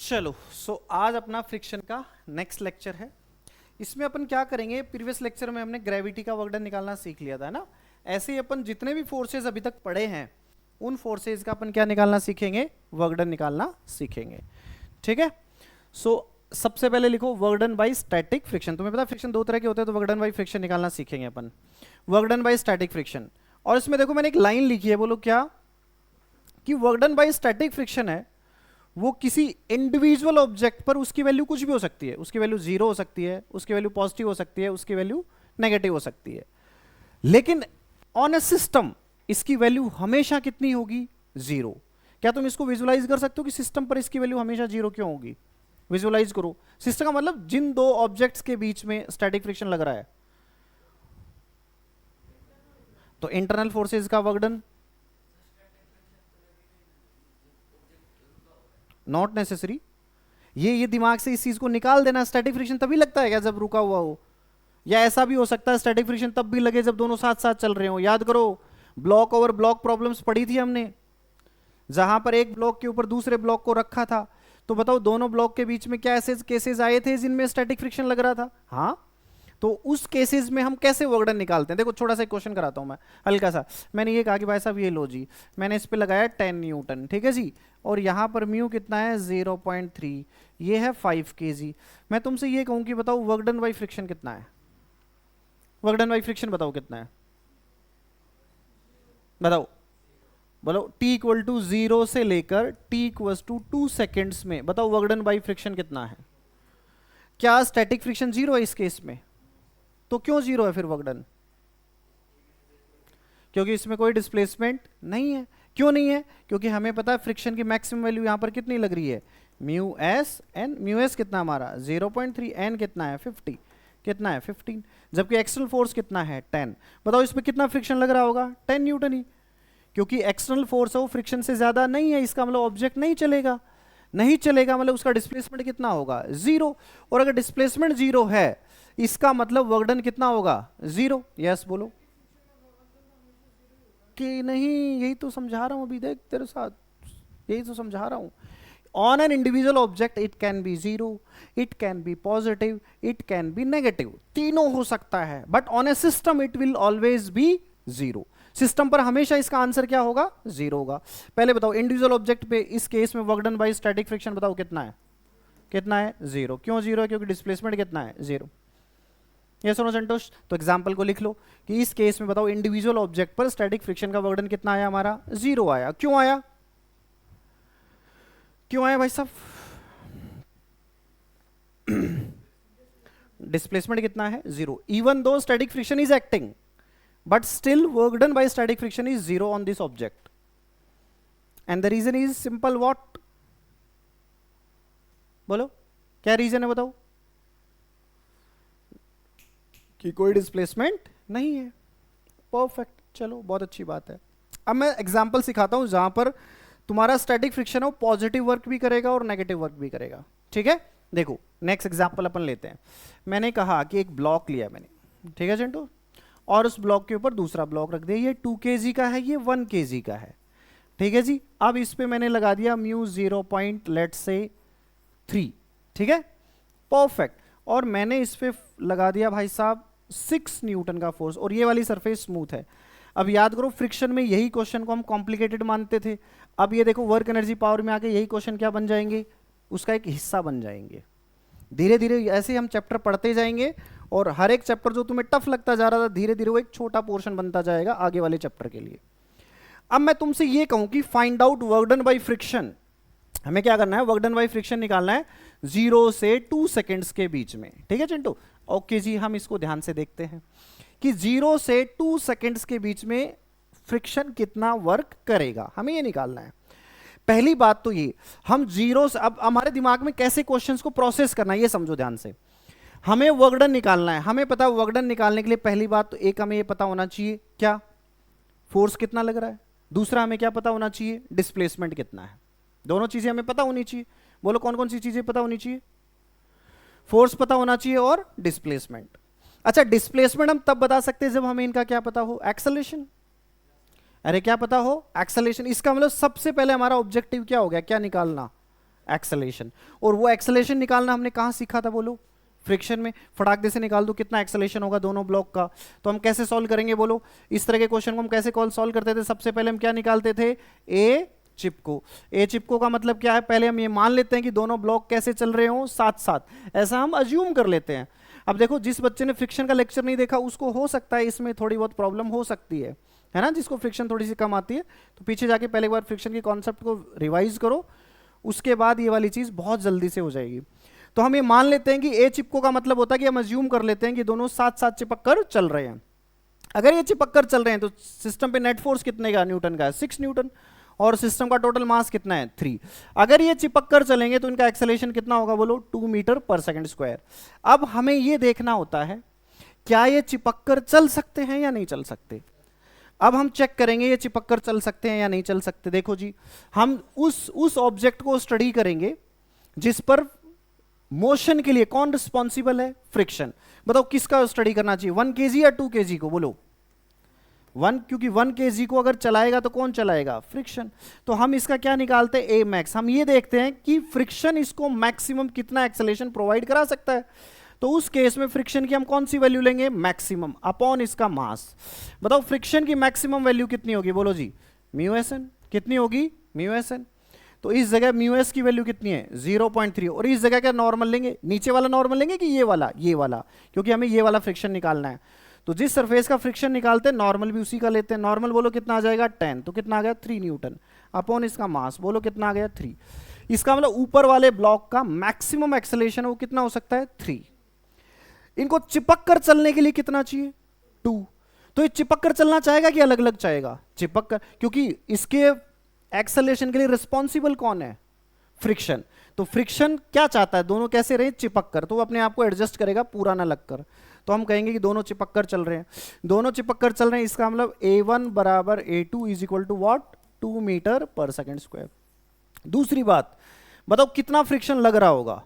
चलो आज अपना फ्रिक्शन का नेक्स्ट लेक्चर है। इसमें अपन क्या करेंगे, प्रीवियस लेक्चर में हमने ग्रेविटी का वर्क डन निकालना सीख लिया था ना। ऐसे ही अपन जितने भी फोर्सेस अभी तक पढ़े हैं उन फोर्सेस का अपन क्या निकालना सीखेंगे, वर्क डन निकालना सीखेंगे। ठीक है। सबसे पहले लिखो work done by static friction. तुम्हें पता है फ्रिक्शन दो तरह के होते हैं, तो वर्क डन बाय फ्रिक्शन निकालना सीखेंगे अपन, work done by static friction. और इसमें देखो मैंने एक लाइन लिखी है, बोलो क्या, कि work done by static friction है वो किसी इंडिविजुअल ऑब्जेक्ट पर उसकी वैल्यू कुछ भी हो सकती है। उसकी वैल्यू 0 हो सकती है, उसकी वैल्यू पॉजिटिव हो सकती है, उसकी वैल्यू नेगेटिव हो सकती है, लेकिन ऑन ए सिस्टम इसकी वैल्यू हमेशा कितनी होगी, 0। क्या तुम इसको विजुलाइज कर सकते हो कि सिस्टम पर इसकी वैल्यू हमेशा 0 क्यों होगी? विजुलाइज करो। सिस्टम का मतलब जिन दो ऑब्जेक्ट्स के बीच में स्टैटिक फ्रिक्शन लग रहा है, तो इंटरनल फोर्सेज का वर्क डन नॉट नेसेसरी। ये दिमाग से इस चीज को निकाल देना। स्टैटिक फ्रिक्शन तभी लगता है क्या जब रुका हुआ हो, या ऐसा भी हो सकता है स्टैटिक फ्रिक्शन तब भी लगे जब दोनों साथ साथ चल रहे हो। याद करो ब्लॉक ओवर ब्लॉक प्रॉब्लम्स पढ़ी थी हमने, जहां पर एक ब्लॉक के ऊपर दूसरे ब्लॉक को रखा था। तो बताओ दोनों ब्लॉक के बीच में क्या ऐसे केसेस आए थे जिनमें स्टैटिक फ्रिक्शन लग रहा था? हाँ। तो उस केसेस में हम कैसे वर्क डन निकालते हैं? देखो छोटा सा क्वेश्चन कराता हूं मैं, हल्का सा। मैंने ये कहा कि भाई साहब ये लो जी, मैंने इस पे लगाया 10 न्यूटन, ठीक है जी, और यहां पर म्यू कितना है 0.3, ये है 5 kg। मैं तुमसे ये कहूं कि बताओ वर्क डन बाय फ्रिक्शन कितना है? वर्क डन बाय फ्रिक्शन बताओ कितना है, बताओ बोलो। t इक्वल टू 0 से लेकर t इक्वल टू 2 सेकेंड्स में बताओ वर्क डन बाय फ्रिक्शन कितना है? क्या स्टैटिक फ्रिक्शन 0 है इस केस में? तो क्यों 0 है फिर वर्क डन? क्योंकि इसमें कोई डिस्प्लेसमेंट नहीं है। क्यों नहीं है? क्योंकि हमें पता है फ्रिक्शन की मैक्सिमम वैल्यू यहां पर कितनी लग रही है, mu s N. Mu s कितना हमारा 0.3, एन कितना है 50, कितना है 15, जबकि एक्सटर्नल फोर्स कितना है 10। बताओ इसमें कितना फ्रिक्शन लग रहा होगा, 10 न्यूटन ही। क्योंकि एक्सटर्नल फोर्स है वो फ्रिक्शन से ज्यादा नहीं है, इसका मतलब ऑब्जेक्ट नहीं चलेगा। नहीं चलेगा मतलब उसका डिस्प्लेसमेंट कितना होगा, 0। और अगर डिस्प्लेसमेंट 0 है इसका मतलब वर्क डन कितना होगा, 0। यस बोलो कि नहीं, यही तो समझा रहा हूं अभी, देख तेरे साथ यही तो समझा रहा हूं। On an individual object it can be 0, it can be positive, it can be negative, तीनों हो सकता है, but on a system it will always B 0। System पर हमेशा इसका आंसर क्या होगा, 0 होगा। पहले बताओ इंडिविजुअल ऑब्जेक्ट पे इस केस में work done by static friction बताओ कितना है? कितना है? 0। क्यों 0 है? क्योंकि डिस्प्लेसमेंट कितना है, 0। ये सुनो संतोष, तो एग्जांपल को लिख लो कि इस केस में बताओ इंडिविजुअल ऑब्जेक्ट पर स्टैटिक फ्रिक्शन का वर्क डन कितना आया हमारा, 0 आया। क्यों आया? क्यों आया भाई साहब? डिस्प्लेसमेंट कितना है, 0। Even though static friction is acting but still work done by static friction is 0 on this object. And the reason is simple, what? बोलो क्या रीजन है, बताओ। कि कोई डिस्प्लेसमेंट नहीं है। परफेक्ट, चलो बहुत अच्छी बात है। अब मैं एग्जांपल सिखाता हूं जहां पर तुम्हारा स्टैटिक फ्रिक्शन है वो पॉजिटिव वर्क भी करेगा और नेगेटिव वर्क भी करेगा। ठीक है, देखो नेक्स्ट एग्जांपल अपन लेते हैं। मैंने कहा कि एक ब्लॉक लिया मैंने, ठीक है चिंटू, और उस ब्लॉक के ऊपर दूसरा ब्लॉक रख दिया। ये 2 kg का है, ये 1 kg का है, ठीक है जी। अब इस पे मैंने लगा दिया म्यू 0.3, ठीक है, परफेक्ट। और मैंने इस पे लगा दिया भाई साहब 6 न्यूटन का फोर्स, और ये वाली सरफेस स्मूथ है। अब याद करो फ्रिक्शन में यही क्वेश्चन को हम कॉम्प्लिकेटेड मानते थे। अब ये देखो वर्क एनर्जी पावर में आके यही क्वेश्चन क्या बन जाएंगे, उसका एक हिस्सा बन जाएंगे। धीरे धीरे ऐसे हम चैप्टर पढ़ते जाएंगे और हर एक चैप्टर जो तुम्हें टफ लगता जा रहा था धीरे धीरे वो एक छोटा पोर्शन बनता जाएगा आगे वाले चैप्टर के लिए। अब मैं तुमसे ये कहूं कि find out work done by friction, हमें क्या करना है, वर्क डन बाय फ्रिक्शन निकालना है 0 से 2 सेकेंड्स के बीच में, ठीक है चिंटू। ओके जी, हम इसको ध्यान से देखते हैं कि 0 से 2 सेकेंड्स के बीच में फ्रिक्शन कितना वर्क करेगा, हमें ये निकालना है। पहली बात तो ये, हम 0 से, अब हमारे दिमाग में कैसे क्वेश्चंस को प्रोसेस करना है ये समझो ध्यान से। हमें वर्क डन निकालना है, हमें पता है वर्क डन निकालने के लिए पहली बात तो एक हमें ये पता होना चाहिए क्या, फोर्स कितना लग रहा है। दूसरा हमें क्या पता होना चाहिए, डिस्प्लेसमेंट कितना है। दोनों चीजें हमें पता होनी चाहिए। बोलो कौन कौन सी चीजें पता होनी चाहिए? फोर्स पता होना चाहिए और डिस्प्लेसमेंट। अच्छा डिस्प्लेसमेंट हम तब बता सकते हैं जब हमें इनका क्या पता हो, एक्सेलरेशन। अरे क्या पता हो, एक्सेलरेशन। इसका मतलब सबसे पहले हमारा ऑब्जेक्टिव क्या हो गया, क्या निकालना, एक्सेलेरेशन। और वो एक्सेलेरेशन निकालना हमने कहाँ सीखा था बोलो? फ्रिक्शन में। फटाक दे से निकाल दो कितना एक्सेलेरेशन होगा दोनों ब्लॉक का। तो हम कैसे सॉल्व करेंगे बोलो? इस तरह के क्वेश्चन को हम कैसे सॉल्व करते थे? सबसे पहले हम क्या निकालते थे? ए चिपको। ए चिपको का मतलब क्या है? पहले हम ये मान लेते हैं कि दोनों ब्लॉक कैसे चल रहे हो, साथ साथ। ऐसा हम अज्यूम कर लेते हैं। अब देखो, जिस बच्चे ने फ्रिक्शन का लेक्चर नहीं देखा उसको हो सकता है इसमें थोड़ी बहुत प्रॉब्लम हो सकती है ना? जिसको फ्रिक्शन थोड़ी सी कम आती है तो पीछे जाके पहले एक बार फ्रिक्शन के कॉन्सेप्ट को रिवाइज करो, उसके बाद ये वाली चीज बहुत जल्दी से हो जाएगी। तो हम ये मान लेते हैं कि ए चिपको का मतलब होता है कि हम अज्यूम कर लेते हैं कि दोनों साथ साथ चिपक कर चल रहे हैं। अगर ये चिपक कर चल रहे हैं तो सिस्टम पे नेट फोर्स कितने का? न्यूटन का है, 6 न्यूटन। और सिस्टम का टोटल मास कितना है? 3। अगर ये चिपक कर चलेंगे तो इनका एक्सेलरेशन कितना होगा बोलो? 2 मीटर पर सेकंड स्क्वायर। अब हमें ये देखना होता है क्या ये चिपक कर चल सकते हैं या नहीं चल सकते। अब हम चेक करेंगे ये चिपक कर चल सकते हैं या नहीं चल सकते। देखो जी, हम उस ऑब्जेक्ट को स्टडी करेंगे जिस पर मोशन के लिए कौन रिस्पॉन्सिबल है? फ्रिक्शन। बताओ किसका स्टडी करना चाहिए, 1 kg या 2 kg को? बोलो 1, क्योंकि 1 kg को अगर चलाएगा तो कौन चलाएगा? फ्रिक्शन। तो हम इसका क्या निकालते हैं? ए मैक्स। हम ये देखते हैं कि फ्रिक्शन इसको मैक्सिमम कितना एक्सेलरेशन प्रोवाइड करा सकता है। तो उस केस में फ्रिक्शन की हम कौन सी वैल्यू लेंगे? मैक्सिमम अपॉन इसका मास। बताओ फ्रिक्शन की मैक्सिमम वैल्यू कितनी होगी? बोलो जी, म्यू एस एन। कितनी होगी? Mu s N. तो इस जगह म्यू एस की वैल्यू कितनी है? 0.3। और इस जगह क्या नॉर्मल लेंगे? नीचे वाला नॉर्मल लेंगे कि ये वाला? ये वाला, क्योंकि हमें ये वाला फ्रिक्शन निकालना है। तो जिस सरफेस का फ्रिक्शन निकालते हैं नॉर्मल भी उसी का लेते हैं। नॉर्मल बोलो कितना आ जाएगा? 10। तो कितना आ गया? 3 न्यूटन अपॉन इसका मास। बोलो कितना आ गया? 3। इसका मतलब ऊपर वाले ब्लॉक का मैक्सिमम एक्सेलरेशन वो कितना हो सकता है? 3। इनको चिपक कर चलने के लिए कितना चाहिए? 2। तो ये चिपक कर चलना चाहेगा कि अलग अलग चाहेगा? चिपक कर, क्योंकि इसके एक्सेलरेशन के लिए रिस्पॉन्सिबल कौन है? फ्रिक्शन। तो फ्रिक्शन क्या चाहता है? दोनों कैसे रहे? चिपक कर। तो वो अपने आप को एडजस्ट करेगा पूरा ना लग कर। तो हम कहेंगे कि दोनों चिपक कर चल रहे हैं। दोनों चिपक कर चल रहे हैं, इसका मतलब A1 बराबर A2 is equal to what? 2 meter पर सेकंड स्क्वायर। दूसरी बात, बताओ कितना फ्रिक्शन लग रहा होगा?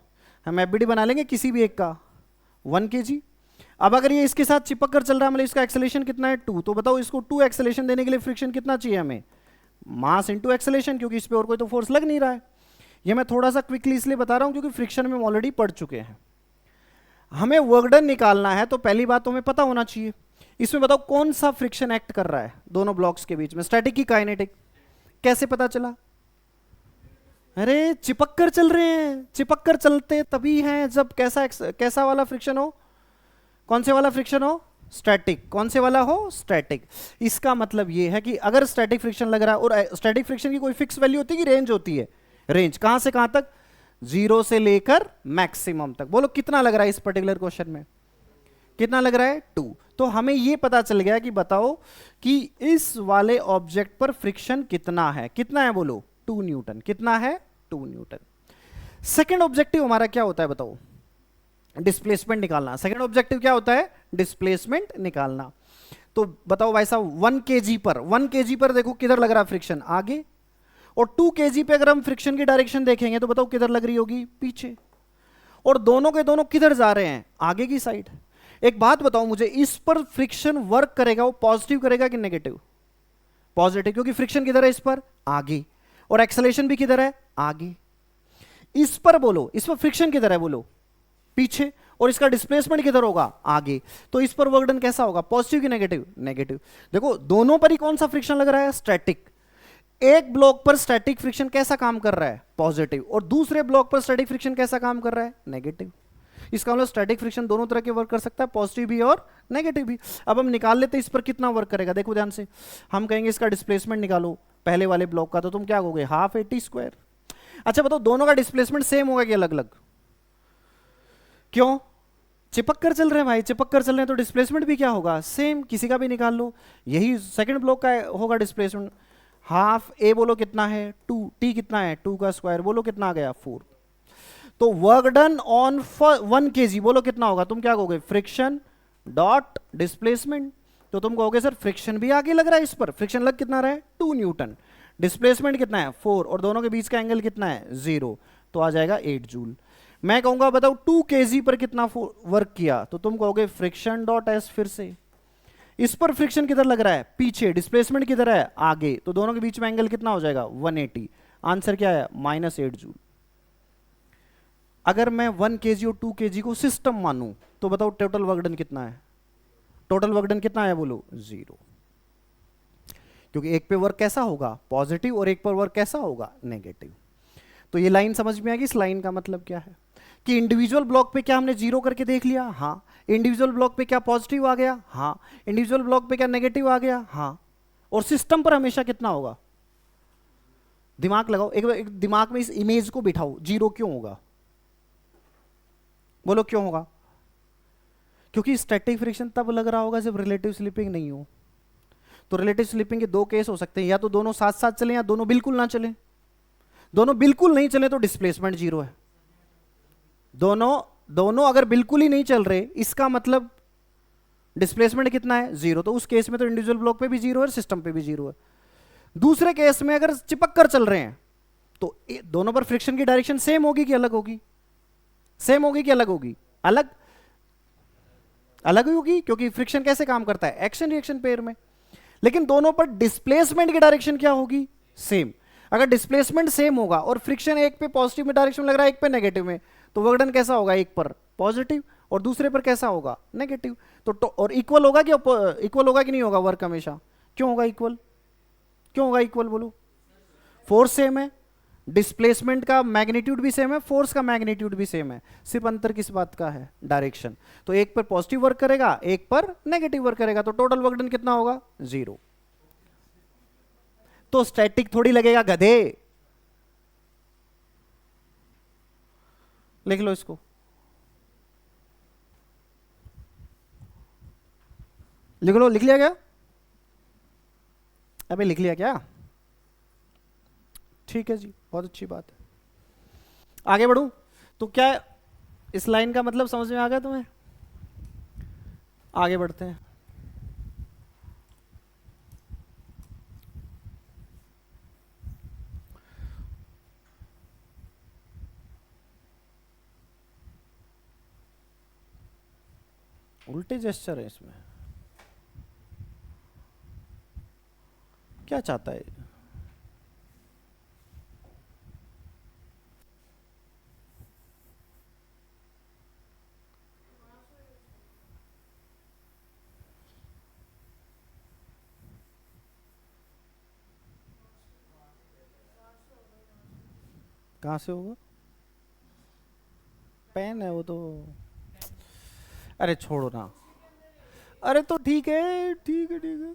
हम एफबीडी बना लेंगे किसी भी एक का, 1 kg। अब अगर ये इसके साथ चिपक कर चल रहा है मतलब इसका एक्सेलरेशन कितना है? 2। तो बताओ इसको 2 एक्सेलरेशन देने के लिए फ्रिक्शन कितना चाहिए हमें? मास इंटू एक्सेलरेशन, क्योंकि इस पे और कोई तो फोर्स लग नहीं रहा है। ये मैं थोड़ा सा क्विकली इसलिए बता रहा हूं क्योंकि फ्रिक्शन में ऑलरेडी पढ़ चुके हैं। हमें वर्क डन निकालना है तो पहली बात तो हमें पता होना चाहिए इसमें बताओ कौन सा फ्रिक्शन एक्ट कर रहा है दोनों ब्लॉक्स के बीच में, स्टैटिक की काइनेटिक? कैसे पता चला? अरे चिपक कर चल रहे हैं। चिपक कर चलते तभी हैं जब कैसा वाला फ्रिक्शन हो? कौन से वाला फ्रिक्शन हो? स्टैटिक। कौन से वाला हो? स्टैटिक। इसका मतलब ये है कि अगर स्टैटिक फ्रिक्शन लग रहा है, और स्टैटिक फ्रिक्शन की कोई फिक्स वैल्यू होती है कि रेंज होती है? रेंज कहां से कहां तक? 0 से लेकर मैक्सिमम तक। बोलो कितना लग रहा है इस पर्टिकुलर क्वेश्चन में? कितना लग रहा है? 2। तो हमें यह पता चल गया कि बताओ कि इस वाले ऑब्जेक्ट पर फ्रिक्शन कितना है? कितना है बोलो? 2 न्यूटन। कितना है? 2 न्यूटन। सेकेंड ऑब्जेक्टिव हमारा क्या होता है बताओ? डिस्प्लेसमेंट निकालना। सेकेंड ऑब्जेक्टिव क्या होता है? डिस्प्लेसमेंट निकालना। तो बताओ भाई साहब 1 kg पर देखो किधर लग रहा है फ्रिक्शन? आगे। और 2 kg पे अगर हम फ्रिक्शन की डायरेक्शन देखेंगे तो बताओ किधर लग रही होगी? पीछे। और दोनों के दोनों किधर जा रहे हैं? आगे की साइड। एक बात बताओ मुझे, इस पर फ्रिक्शन वर्क करेगा वो पॉजिटिव करेगा कि नेगेटिव? पॉजिटिव, क्योंकि फ्रिक्शन किधर है? इस पर आगे। और एक्सेलरेशन भी किधर है? आगे। इस पर बोलो, इस पर फ्रिक्शन किधर है बोलो? पीछे। और इसका डिस्प्लेसमेंट किधर होगा? आगे। तो इस पर वर्क डन कैसा होगा? पॉजिटिव कि नेगेटिव? नेगेटिव। देखो दोनों पर ही कौन सा फ्रिक्शन लग रहा है? स्टैटिक। एक ब्लॉक पर स्टैटिक फ्रिक्शन कैसा काम कर रहा है? पॉजिटिव। और दूसरे ब्लॉक पर स्टैटिक फ्रिक्शन कैसा काम कर रहा है? नेगेटिव। इसका मतलब स्टैटिक फ्रिक्शन दोनों तरह के वर्क कर सकता है, पॉजिटिव भी और नेगेटिव भी। अब हम निकाल लेते हैं इस पर कितना वर्क करेगा। देखो ध्यान से, हम कहेंगे इसका डिस्प्लेसमेंट निकालो पहले वाले ब्लॉक का, तो तुम क्या कहोगे? Half AT square. अच्छा बताओ दोनों का डिस्प्लेसमेंट सेम होगा कि अलग अलग? क्यों? चिपक कर चल रहे हैं भाई, चिपक कर चल रहे हैं तो डिस्प्लेसमेंट भी क्या होगा? सेम। किसी का भी निकाल लो। यही सेकंड ब्लॉक का होगा डिस्प्लेसमेंट। हाफ A बोलो कितना है? 2। T कितना है? 2 का स्क्वायर। बोलो कितना आ गया? 4। तो वर्क डन ऑन 1 kg बोलो कितना होगा? तुम क्या कहोगे? Friction dot displacement. तो तुम कहोगे सर फ्रिक्शन भी आगे लग रहा है, इस पर फ्रिक्शन लग कितना रहा है? 2 न्यूटन। डिस्प्लेसमेंट कितना है? 4। और दोनों के बीच का एंगल कितना है? 0। तो आ जाएगा 8 जूल। मैं कहूंगा बताओ 2 kg पर कितना वर्क किया? तो तुम कहोगे फ्रिक्शन डॉट एस। फिर से इस पर फ्रिक्शन किधर लग रहा है? पीछे। डिस्प्लेसमेंट किधर है? आगे। तो दोनों के बीच में एंगल कितना हो जाएगा? 180। आंसर क्या है? -8 जूल। अगर मैं 1 kg और 2 kg को सिस्टम मानूं तो बताओ टोटल वर्क डन कितना है? टोटल वर्क डन कितना है बोलो? 0। क्योंकि एक पे वर्क कैसा होगा? पॉजिटिव, और एक पर वर्क कैसा होगा? नेगेटिव। तो ये लाइन समझ में आ गई? इस लाइन का मतलब क्या है कि इंडिविजुअल ब्लॉक पे क्या हमने जीरो करके देख लिया? हाँ। इंडिविजुअल ब्लॉक पे क्या पॉजिटिव आ गया? हाँ। इंडिविजुअल ब्लॉक पे क्या नेगेटिव आ गया? हाँ। और सिस्टम पर हमेशा कितना होगा? दिमाग लगाओ, एक दिमाग में इस इमेज को बिठाओ, जीरो क्यों होगा? बोलो क्यों होगा? क्योंकि स्टैटिक फ्रिक्शन तब लग रहा होगा जब रिलेटिव स्लिपिंग नहीं हो। तो रिलेटिव स्लिपिंग के दो केस हो सकते हैं, या तो दोनों साथ साथ चले या दोनों बिल्कुल ना चले। दोनों बिल्कुल नहीं चले तो डिस्प्लेसमेंट जीरो है। दोनों अगर बिल्कुल ही नहीं चल रहे, इसका मतलब डिस्प्लेसमेंट कितना है? 0। तो उस केस में तो इंडिविजुअल ब्लॉक पे भी 0 है, सिस्टम पे भी 0 है। दूसरे केस में अगर चिपक कर चल रहे हैं तो दोनों पर फ्रिक्शन की डायरेक्शन सेम होगी कि अलग होगी? सेम होगी कि अलग होगी? अलग। अलग ही होगी, क्योंकि फ्रिक्शन कैसे काम करता है? एक्शन रिएक्शन पेयर में। लेकिन दोनों पर डिस्प्लेसमेंट की डायरेक्शन क्या होगी? सेम। अगर डिस्प्लेसमेंट सेम होगा और फ्रिक्शन एक पे पॉजिटिव में डायरेक्शन लग रहा है, एक पे नेगेटिव में, तो वर्क डन कैसा होगा? एक पर पॉजिटिव और दूसरे पर कैसा होगा? नेगेटिव। तो और इक्वल होगा कि इक्वल होगा कि नहीं होगा वर्क हमेशा? क्यों होगा इक्वल? क्यों होगा इक्वल बोलो? फोर्स सेम है, डिस्प्लेसमेंट का मैग्नीट्यूड भी सेम है, फोर्स का मैग्नीट्यूड भी सेम है, सिर्फ अंतर किस बात का है? डायरेक्शन। तो एक पर पॉजिटिव वर्क करेगा, एक पर नेगेटिव वर्क करेगा, तो टोटल वर्क डन कितना होगा? 0। तो स्टैटिक थोड़ी लगेगा गधे। लिख लो इसको। लिख लो। लिख लिया क्या? अबे लिख लिया क्या? ठीक है जी, बहुत अच्छी बात है। आगे बढ़ूं तो क्या इस लाइन का मतलब समझ में आ गया तुम्हें? आगे बढ़ते हैं। उल्टे जेस्चर है इसमें, क्या चाहता है? कहाँ से होगा? पेन है वो तो। अरे छोड़ो ना। अरे तो ठीक है, ठीक है, ठीक है।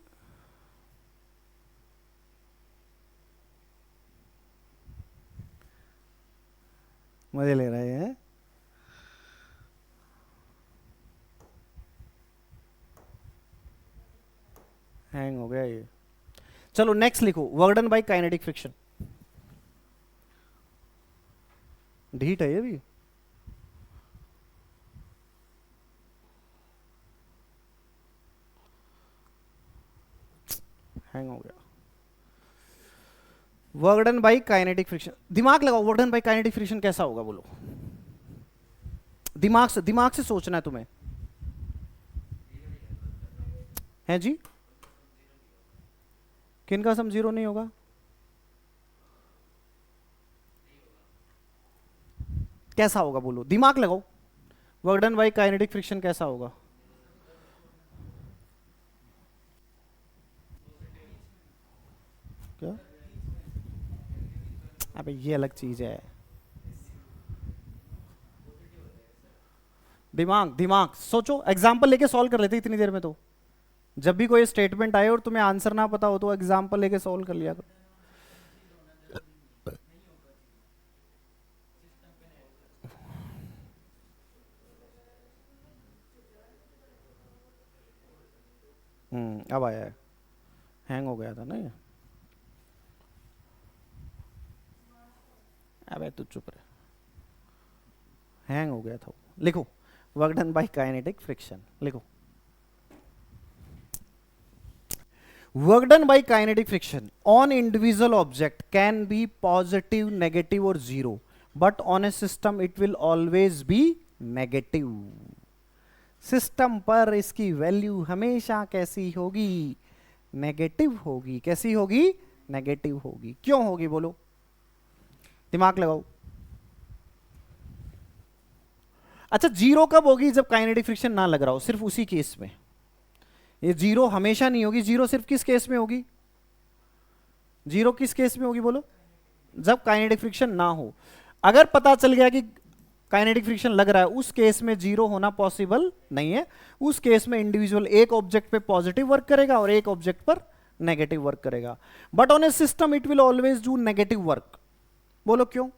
मजे ले रहे हैं। हैंग हो गया ये। चलो नेक्स्ट लिखो, work done by kinetic friction. ढीठ है ये भी। हैंग हो गया। Work done by kinetic friction, दिमाग लगाओ, work done by kinetic friction कैसा होगा बोलो? दिमाग से सोचना है तुम्हें। है जी? किन का सम 0 नहीं होगा? कैसा होगा बोलो? दिमाग लगाओ, work done by kinetic friction कैसा होगा? क्या? अबे ये अलग चीज है। दिमाग दिमाग सोचो, एग्जाम्पल लेके सॉल्व कर लेते इतनी देर में। तो जब भी कोई स्टेटमेंट आए और तुम्हें आंसर ना पता हो तो एग्जाम्पल लेके सॉल्व कर लिया करो। अब आया है। हैंग हो गया था ना ये। अबे तू चुप रहे। हैंग हो गया था। लिखो, work done by kinetic friction लिखो। Work done by kinetic friction on individual object can be positive, negative और 0, but on a system it will always be negative. System पर इसकी वैल्यू हमेशा कैसी होगी? नेगेटिव होगी। कैसी होगी? नेगेटिव होगी। क्यों होगी बोलो? दिमाग लगाओ। अच्छा जीरो कब होगी? जब काइनेटिक फ्रिक्शन ना लग रहा हो, सिर्फ उसी केस में। ये जीरो हमेशा नहीं होगी, जीरो सिर्फ किस केस में होगी? जीरो किस केस में होगी बोलो? जब काइनेटिक फ्रिक्शन ना हो। अगर पता चल गया कि काइनेटिक फ्रिक्शन लग रहा है, उस केस में जीरो होना पॉसिबल नहीं है। उस केस में इंडिविजुअल एक ऑब्जेक्ट पे पॉजिटिव वर्क करेगा और एक ऑब्जेक्ट पर नेगेटिव वर्क करेगा। But on a system it will always do negative work. बोलो क्यों?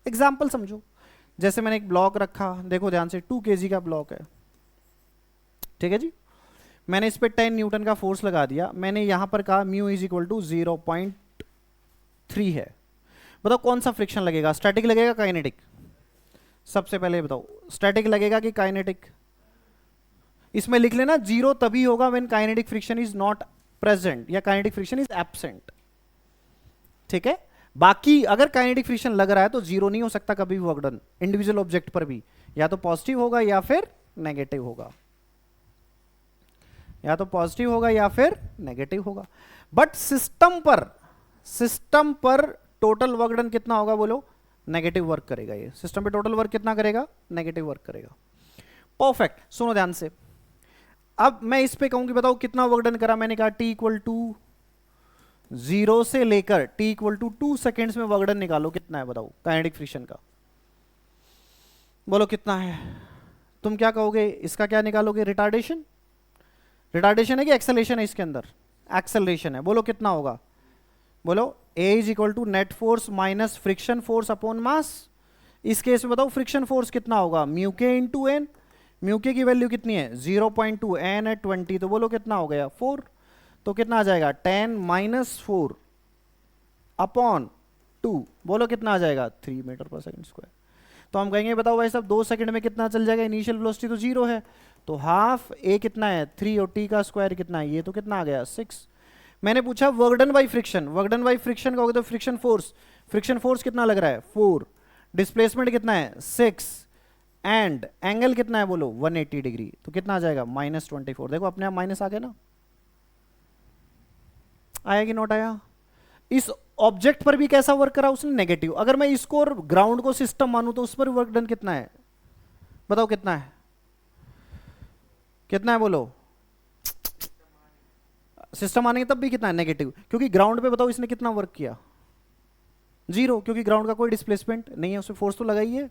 एग्जाम्पल समझो। जैसे मैंने एक ब्लॉक रखा, देखो ध्यान से, 2 kg का ब्लॉक है, ठीक है जी। मैंने इस पे 10 न्यूटन का फोर्स लगा दिया। मैंने यहां पर कहा म्यू इज इक्वल टू 0.3 है। बताओ कौन सा फ्रिक्शन लगेगा? स्टैटिक लगेगा काइनेटिक? सबसे पहले बताओ, स्टैटिक लगेगा कि काइनेटिक? इसमें लिख लेना जीरो तभी होगा when kinetic friction is not present या काइनेटिक फ्रिक्शन इज एब्सेंट, ठीक है। बाकी अगर काइनेटिक फ्रिक्शन लग रहा है तो जीरो नहीं हो सकता कभी भी वर्क डन इंडिविजुअल ऑब्जेक्ट पर भी। या तो पॉजिटिव होगा या फिर नेगेटिव होगा, या तो पॉजिटिव होगा या फिर नेगेटिव होगा। बट सिस्टम पर टोटल वर्क डन कितना होगा बोलो? नेगेटिव वर्क करेगा। ये सिस्टम पे टोटल वर्क कितना करेगा? नेगेटिव वर्क करेगा। परफेक्ट। सुनो ध्यान से, अब मैं इस पे कहूंगी बताओ कितना वर्क डन करा। मैंने कहा टी इक्वल टू 0 से लेकर टी इक्वल टू 2 सेकेंड्स में वर्क डन निकालो। कितना है बताओ काइनेटिक फ्रिक्शन का? बोलो कितना है? तुम क्या कहोगे? इसका क्या निकालोगे? रिटार्डेशन। रिटार्डेशन है कि एक्सेलरेशन है? इसके अंदर एक्सेलरेशन है। बोलो कितना होगा? बोलो A is equal to net force minus friction force upon mass. इस केस में बताओ फ्रिक्शन फोर्स कितना होगा? म्यू के इंटू एन। म्यू के की वैल्यू कितनी है? 0.2, एन है 20, तो बोलो कितना हो गया? 4। तो कितना आ जाएगा? 10 माइनस 4 अपॉन 2। बोलो कितना आ जाएगा? 3 मीटर पर सेकंड स्क्वायर। तो हम कहेंगे बताओ भाई साहब 2 सेकंड में कितना चल जाएगा? इनिशियल वेलोसिटी तो 0 है, तो हाफ ए कितना है? 3 और टी का स्क्वायर कितना है? ये तो कितना आ गया? 6। मैंने पूछा work done by friction. Work done by friction का होगा तो फ्रिक्शन फोर्स कितना लग रहा है? 4। डिस्प्लेसमेंट कितना है? 6। एंड एंगल कितना है बोलो? 180 डिग्री। तो कितना आ जाएगा? -24। देखो अपने आप माइनस आ गया ना? आया कि नोट आया? इस ऑब्जेक्ट पर भी कैसा वर्क करा उसने? नेगेटिव। अगर मैं इसको और ग्राउंड को सिस्टम मानूं तो उस पर वर्क डन कितना है? बताओ कितना है? कितना है बोलो? सिस्टम आने तब भी कितना है? नेगेटिव। क्योंकि ग्राउंड पे बताओ इसने कितना वर्क किया? 0, क्योंकि ग्राउंड का कोई डिस्प्लेसमेंट नहीं है। उसमें फोर्स तो लगाई है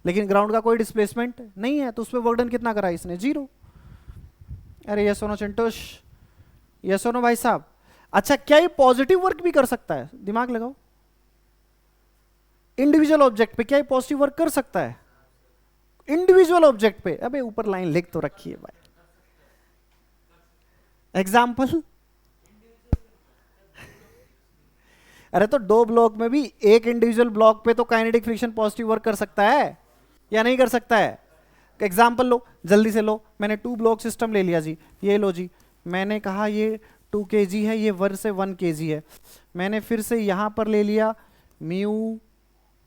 लेकिन ग्राउंड का कोई डिस्प्लेसमेंट नहीं है, तो उस पर वर्क डन कितना करा इसने? 0। अरे यस नो चिंटोश, यस नो भाई साहब। अच्छा क्या ये पॉजिटिव वर्क भी कर सकता है? दिमाग लगाओ। इंडिविजुअल ऑब्जेक्ट पे क्या ये पॉजिटिव वर्क कर सकता है? इंडिविजुअल ऑब्जेक्ट पे? अबे ऊपर लाइन लिख तो रखी है भाई। एग्जाम्पल? अरे तो 2 ब्लॉक में भी एक इंडिविजुअल ब्लॉक पे तो काइनेटिक फ्रिक्शन पॉजिटिव वर्क कर सकता है या नहीं कर सकता है? एग्जाम्पल लो, जल्दी से लो। मैंने 2 ब्लॉक सिस्टम ले लिया जी। ये लो जी, मैंने कहा ये 2 kg है, ये 1 से 1 kg है। मैंने फिर से यहां पर ले लिया म्यू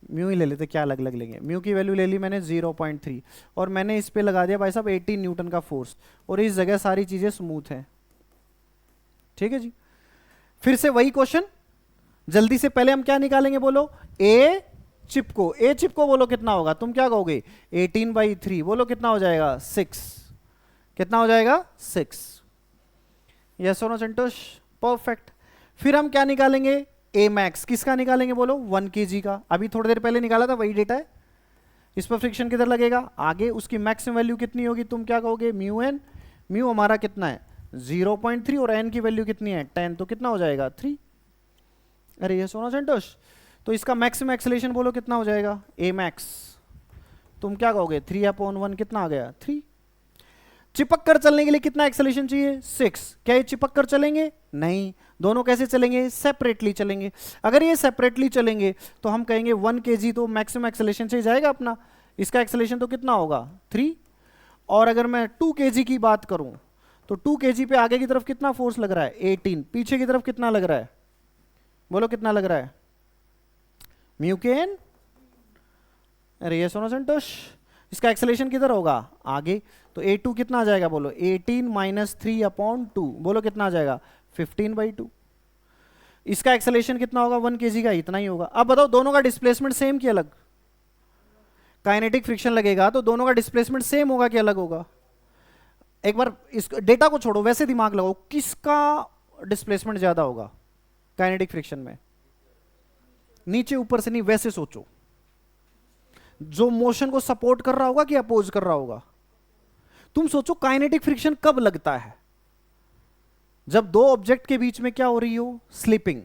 ही ले लेते, क्या अलग अलग लेंगे। म्यू की वैल्यू ले ली मैंने 0.3 और मैंने इस पे लगा दिया भाई साहब 18 न्यूटन का फोर्स, और इस जगह सारी चीजें स्मूथ हैं, ठीक है जी। फिर से वही क्वेश्चन, जल्दी से पहले हम क्या निकालेंगे बोलो? ए चिप को बोलो कितना होगा? तुम क्या कहोगे? 18/3। बोलो कितना हो जाएगा? 6। कितना हो जाएगा? 6। यस और नो संतोष? परफेक्ट। फिर हम क्या निकालेंगे? ए मैक्स। किसका निकालेंगे बोलो? 1 kg का। अभी थोड़ी देर पहले निकाला था, वही डेटा है। इस पर फ्रिक्शन किधर लगेगा? आगे। उसकी मैक्सिमम वैल्यू कितनी होगी? तुम क्या कहोगे? Mu N. म्यू हमारा कितना है? 0.3 और एन की वैल्यू कितनी है? 10। तो कितना हो जाएगा? 3। अरे ये सोना संतोष, तो इसका मैक्सिमम एक्सेलरेशन बोलो कितना हो जाएगा? ए मैक्स। तुम क्या कहोगे? 3/1 कितना आ गया? 3। चिपक कर चलने के लिए कितना एक्सेलरेशन चाहिए? 6। क्या ये चिपक कर चलेंगे? नहीं। दोनों कैसे चलेंगे? सेपरेटली चलेंगे। अगर ये सेपरेटली चलेंगे तो हम कहेंगे 1 kg तो मैक्सिमम एक्सेलरेशन से जाएगा अपना। इसका एक्सेलरेशन तो कितना होगा? 3। और अगर मैं 2 kg की बात करूं तो 2 kg पे आगे की तरफ कितना फोर्स लग रहा है? 18। पीछे की तरफ कितना लग रहा है? बोलो कितना लग रहा है? म्यू के एन। अरे ये सोनो संतोष, इसका एक्सेलरेशन किधर होगा? आगे। तो A2 कितना आ जाएगा बोलो? 18 - 3/2। बोलो कितना आ जाएगा? 15/2। इसका एक्सेलरेशन कितना होगा? 1 kg का, इतना ही होगा। अब बताओ दोनों का डिस्प्लेसमेंट सेम कि अलग? काइनेटिक फ्रिक्शन लगेगा तो दोनों का डिस्प्लेसमेंट सेम होगा कि अलग होगा? एक बार इस डेटा को छोड़ो, वैसे दिमाग लगाओ, किसका डिस्प्लेसमेंट ज्यादा होगा काइनेटिक फ्रिक्शन में? नीचे ऊपर से नहीं, वैसे सोचो, जो मोशन को सपोर्ट कर रहा होगा कि अपोज कर रहा होगा? तुम सोचो काइनेटिक फ्रिक्शन कब लगता है? जब दो ऑब्जेक्ट के बीच में क्या हो रही हो? स्लिपिंग।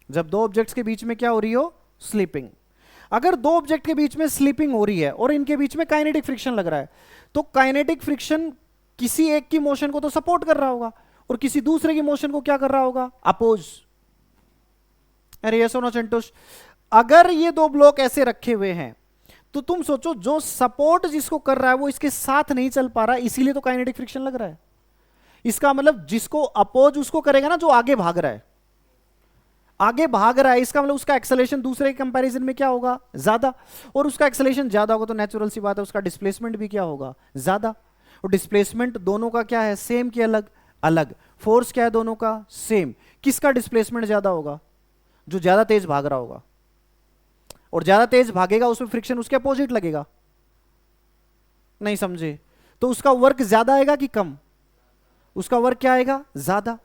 जब दो ऑब्जेक्ट्स के बीच में क्या हो रही हो? स्लिपिंग। अगर दो ऑब्जेक्ट के बीच में स्लिपिंग हो रही है और इनके बीच में काइनेटिक फ्रिक्शन लग रहा है, तो काइनेटिक फ्रिक्शन किसी एक की मोशन को तो सपोर्ट कर रहा होगा और किसी दूसरे की मोशन को क्या कर रहा होगा? अपोज। अरे ये सुनो चंटुश, अगर ये दो ब्लॉक ऐसे रखे हुए हैं तो तुम सोचो, जो सपोर्ट जिसको कर रहा है वो इसके साथ नहीं चल पा रहा, इसीलिए तो काइनेटिक फ्रिक्शन लग रहा है। इसका मतलब जिसको अपोज उसको करेगा ना, जो आगे भाग रहा है, आगे भाग रहा है, इसका मतलब उसका एक्सेलेरेशन दूसरे के कंपैरिजन में क्या होगा? ज्यादा। और उसका एक्सेलेरेशन ज्यादा होगा तो नेचुरल सी बात है उसका डिस्प्लेसमेंट भी क्या होगा? ज्यादा। और डिस्प्लेसमेंट दोनों का क्या है? सेम कि अलग? अलग। फोर्स क्या है दोनों का? सेम। किसका डिस्प्लेसमेंट ज्यादा होगा? जो ज्यादा तेज भाग रहा होगा। और ज्यादा तेज भागेगा उसमें फ्रिक्शन उसके अपोजिट लगेगा। नहीं समझे? तो उसका वर्क ज्यादा आएगा कि कम? उसका वर्क क्या आएगा? ज्यादा।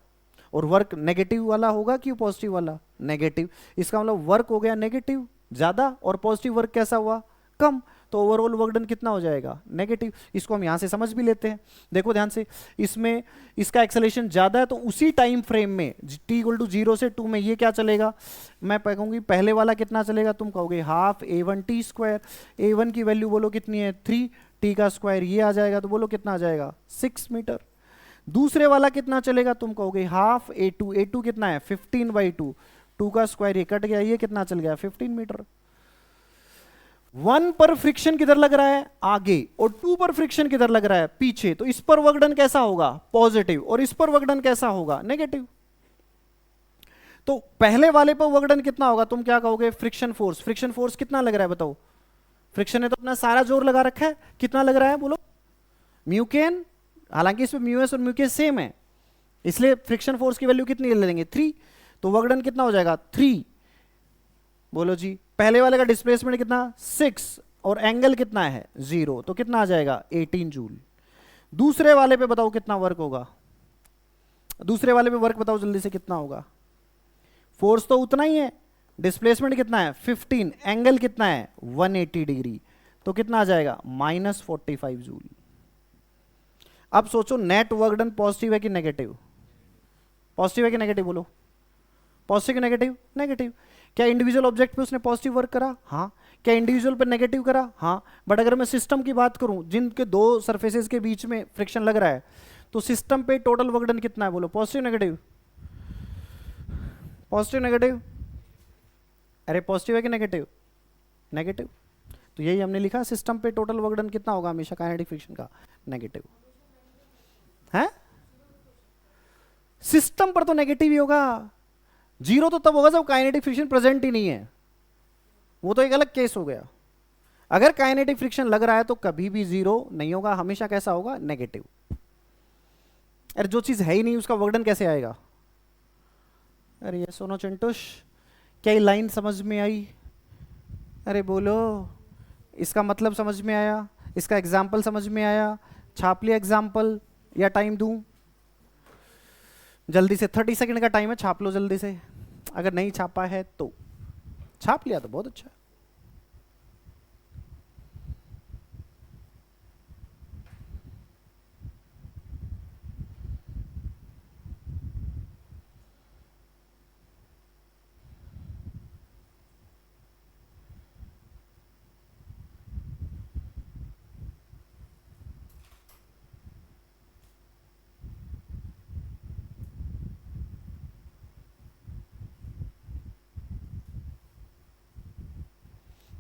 और वर्क नेगेटिव वाला होगा कि पॉजिटिव वाला? नेगेटिव। इसका मतलब वर्क हो गया नेगेटिव ज्यादा और पॉजिटिव वर्क कैसा हुआ? कम। तो ओवरऑल वर्क डन कितना हो जाएगा? नेगेटिव। इसको हम यहां से समझ भी लेते हैं, देखो ध्यान से, इसमें इसका एक्सेलरेशन ज्यादा है तो उसी टाइम फ्रेम में t इक्वल टू 0 से 2 में ये क्या चलेगा? मैं कहूंगी पहले वाला कितना चलेगा, तुम कहोगे हाफ a1t स्क्वायर। a1 की वैल्यू बोलो कितनी है? 3, t का स्क्वायर ये आ जाएगा तो बोलो कितना आ जाएगा? 6 मीटर। दूसरे वाला कितना चलेगा? तुम कहोगे हाफ a2। a2 कितना है? 15/2। 2 का स्क्वायर ये कट गया, ये कितना चल गया? 15 मीटर। 1 पर फ्रिक्शन किधर लग रहा है? आगे। और 2 पर फ्रिक्शन किधर लग रहा है? पीछे। तो इस पर वर्क डन कैसा होगा? पॉजिटिव। और इस पर वर्क डन कैसा होगा? नेगेटिव। तो पहले वाले पर वर्क डन कितना होगा? तुम क्या कहोगे? Friction force. फ्रिक्शन फोर्स कितना लग रहा है बताओ? फ्रिक्शन ने तो अपना सारा जोर लगा रखा है, कितना लग रहा है बोलो? म्यूकेन। हालांकि इसमें म्यूएस और म्यूके सेम है, इसलिए फ्रिक्शन फोर्स की वैल्यू कितनी ले लेंगे? 3। तो वर्क डन कितना हो जाएगा? 3। बोलो जी। पहले वाले का डिस्प्लेसमेंट कितना? 6। और एंगल कितना है? 0। तो कितना आ जाएगा? 18 जूल। दूसरे वाले पे बताओ कितना वर्क होगा? दूसरे वाले पे वर्क बताओ जल्दी से कितना होगा? फोर्स तो उतना ही है, डिस्प्लेसमेंट कितना है? 15। एंगल कितना है? 180 डिग्री। तो कितना आ जाएगा? -45 जूल। अब सोचो नेट वर्क डन पॉजिटिव है कि नेगेटिव? पॉजिटिव है कि नेगेटिव बोलो? पॉजिटिव कि नेगेटिव? नेगेटिव। क्या इंडिविजुअल ऑब्जेक्ट पे उसने पॉजिटिव वर्क करा? हाँ। क्या इंडिविजुअल पे नेगेटिव करा? हाँ। बट अगर मैं सिस्टम की बात करूं जिनके दो सरफेसेस के बीच में फ्रिक्शन लग रहा है, तो सिस्टम पे टोटल वर्क डन कितना है बोलो? Positive negative? Positive negative? अरे पॉजिटिव है कि नेगेटिव? नेगेटिव। तो यही हमने लिखा, सिस्टम पे टोटल वर्क डन कितना होगा हमेशा काइनेटिक फ्रिक्शन का? नेगेटिव। है सिस्टम पर तो नेगेटिव ही होगा। 0 तो तब होगा जब काइनेटिक फ्रिक्शन प्रेजेंट ही नहीं है, वो तो एक अलग केस हो गया। अगर काइनेटिक फ्रिक्शन लग रहा है तो कभी भी 0 नहीं होगा, हमेशा कैसा होगा? नेगेटिव। अरे जो चीज है ही नहीं उसका वर्क डन कैसे आएगा? अरे ये सुनो चिंटुश, क्या ये लाइन समझ में आई? अरे बोलो, इसका मतलब समझ में आया? इसका एग्जाम्पल समझ में आया? छाप लिया एग्जाम्पल या टाइम दूं? जल्दी से 30 सेकंड का टाइम है, छाप लो जल्दी से। अगर नहीं छापा है तो छाप लिया तो बहुत अच्छा।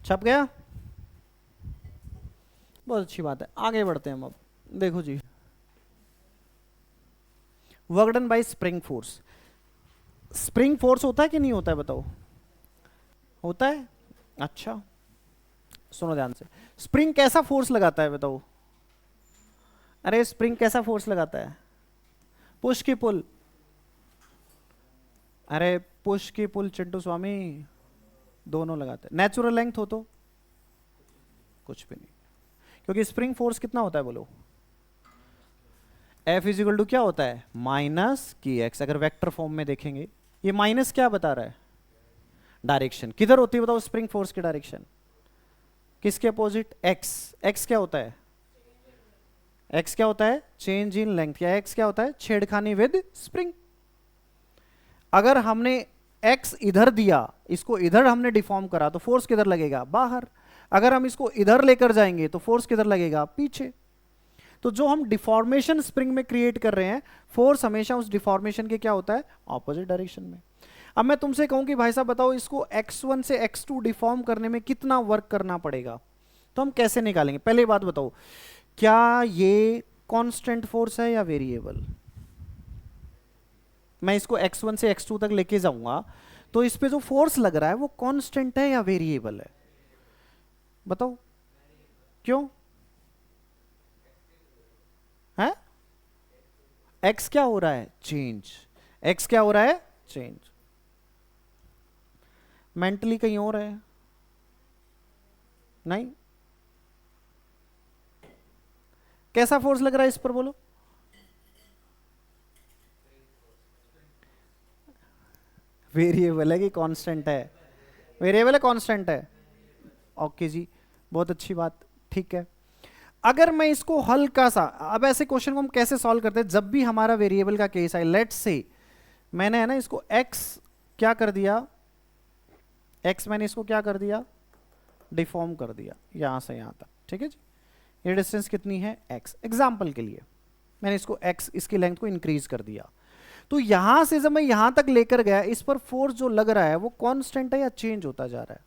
छप गया? बहुत अच्छी बात है, आगे बढ़ते हैं हम अब। देखो जी, work done by spring force. Spring force होता है कि नहीं होता है बताओ? होता है। अच्छा सुनो ध्यान से, स्प्रिंग कैसा फोर्स लगाता है बताओ? अरे स्प्रिंग कैसा फोर्स लगाता है? पुश की पुल? अरे पुश की पुल चिंटू स्वामी दोनों लगाते हैं। नेचुरल लेंथ हो तो कुछ भी नहीं, क्योंकि स्प्रिंग फोर्स कितना होता है बोलो, F इज इक्वल टू क्या होता है, माइनस की एक्स। अगर वेक्टर फॉर्म में देखेंगे, ये माइनस क्या बता रहा है, डायरेक्शन किधर होती है बताओ, स्प्रिंग फोर्स की डायरेक्शन किसके अपोजिट, एक्स। एक्स क्या होता है, एक्स क्या होता है, चेंज इन लेंथ, या एक्स क्या होता है, छेड़खानी विद स्प्रिंग। अगर हमने एक्स इधर दिया, इसको इधर हमने डिफॉर्म करा, तो फोर्स किधर लगेगा, बाहर। अगर हम इसको इधर लेकर जाएंगे तो फोर्स किधर लगेगा, पीछे। तो जो हम डिफॉर्मेशन स्प्रिंग में क्रिएट कर रहे हैं, फोर्स हमेशा उस डिफॉर्मेशन के क्या होता है, ऑपोजिट डायरेक्शन में। अब मैं तुमसे कहूं कि भाई साहब बताओ, इसको x1 से x2 डिफॉर्म करने में कितना वर्क करना पड़ेगा, तो हम कैसे निकालेंगे। पहले बात बताओ, क्या ये कांस्टेंट फोर्स है या वेरिएबल। मैं इसको x1 से x2 तक लेके जाऊंगा, तो इस पे जो फोर्स लग रहा है वो कांस्टेंट है या वेरिएबल है, बताओ क्यों है। x क्या हो रहा है, चेंज। x क्या हो रहा है, चेंज। मेंटली कहीं और है, नहीं। कैसा फोर्स लग रहा है इस पर बोलो, वेरिएबल है कि कांस्टेंट है, वेरिएबल है कांस्टेंट है, ओके जी, बहुत अच्छी बात, ठीक है। अगर मैं इसको हल्का सा, अब ऐसे क्वेश्चन को हम कैसे सॉल्व करते हैं, जब भी हमारा वेरिएबल का केस है, लेट्स से मैंने है ना इसको x क्या कर दिया, x मैंने इसको क्या कर दिया, डिफॉर्म कर दिया यहां से यहां तक, ठीक है जी। ये डिस्टेंस कितनी है, x। एग्जाम्पल के लिए मैंने इसको x, इसकी लेंथ को इंक्रीज कर दिया, तो यहां से जब मैं यहां तक लेकर गया, इस पर फोर्स जो लग रहा है वो कांस्टेंट है या चेंज होता जा रहा है,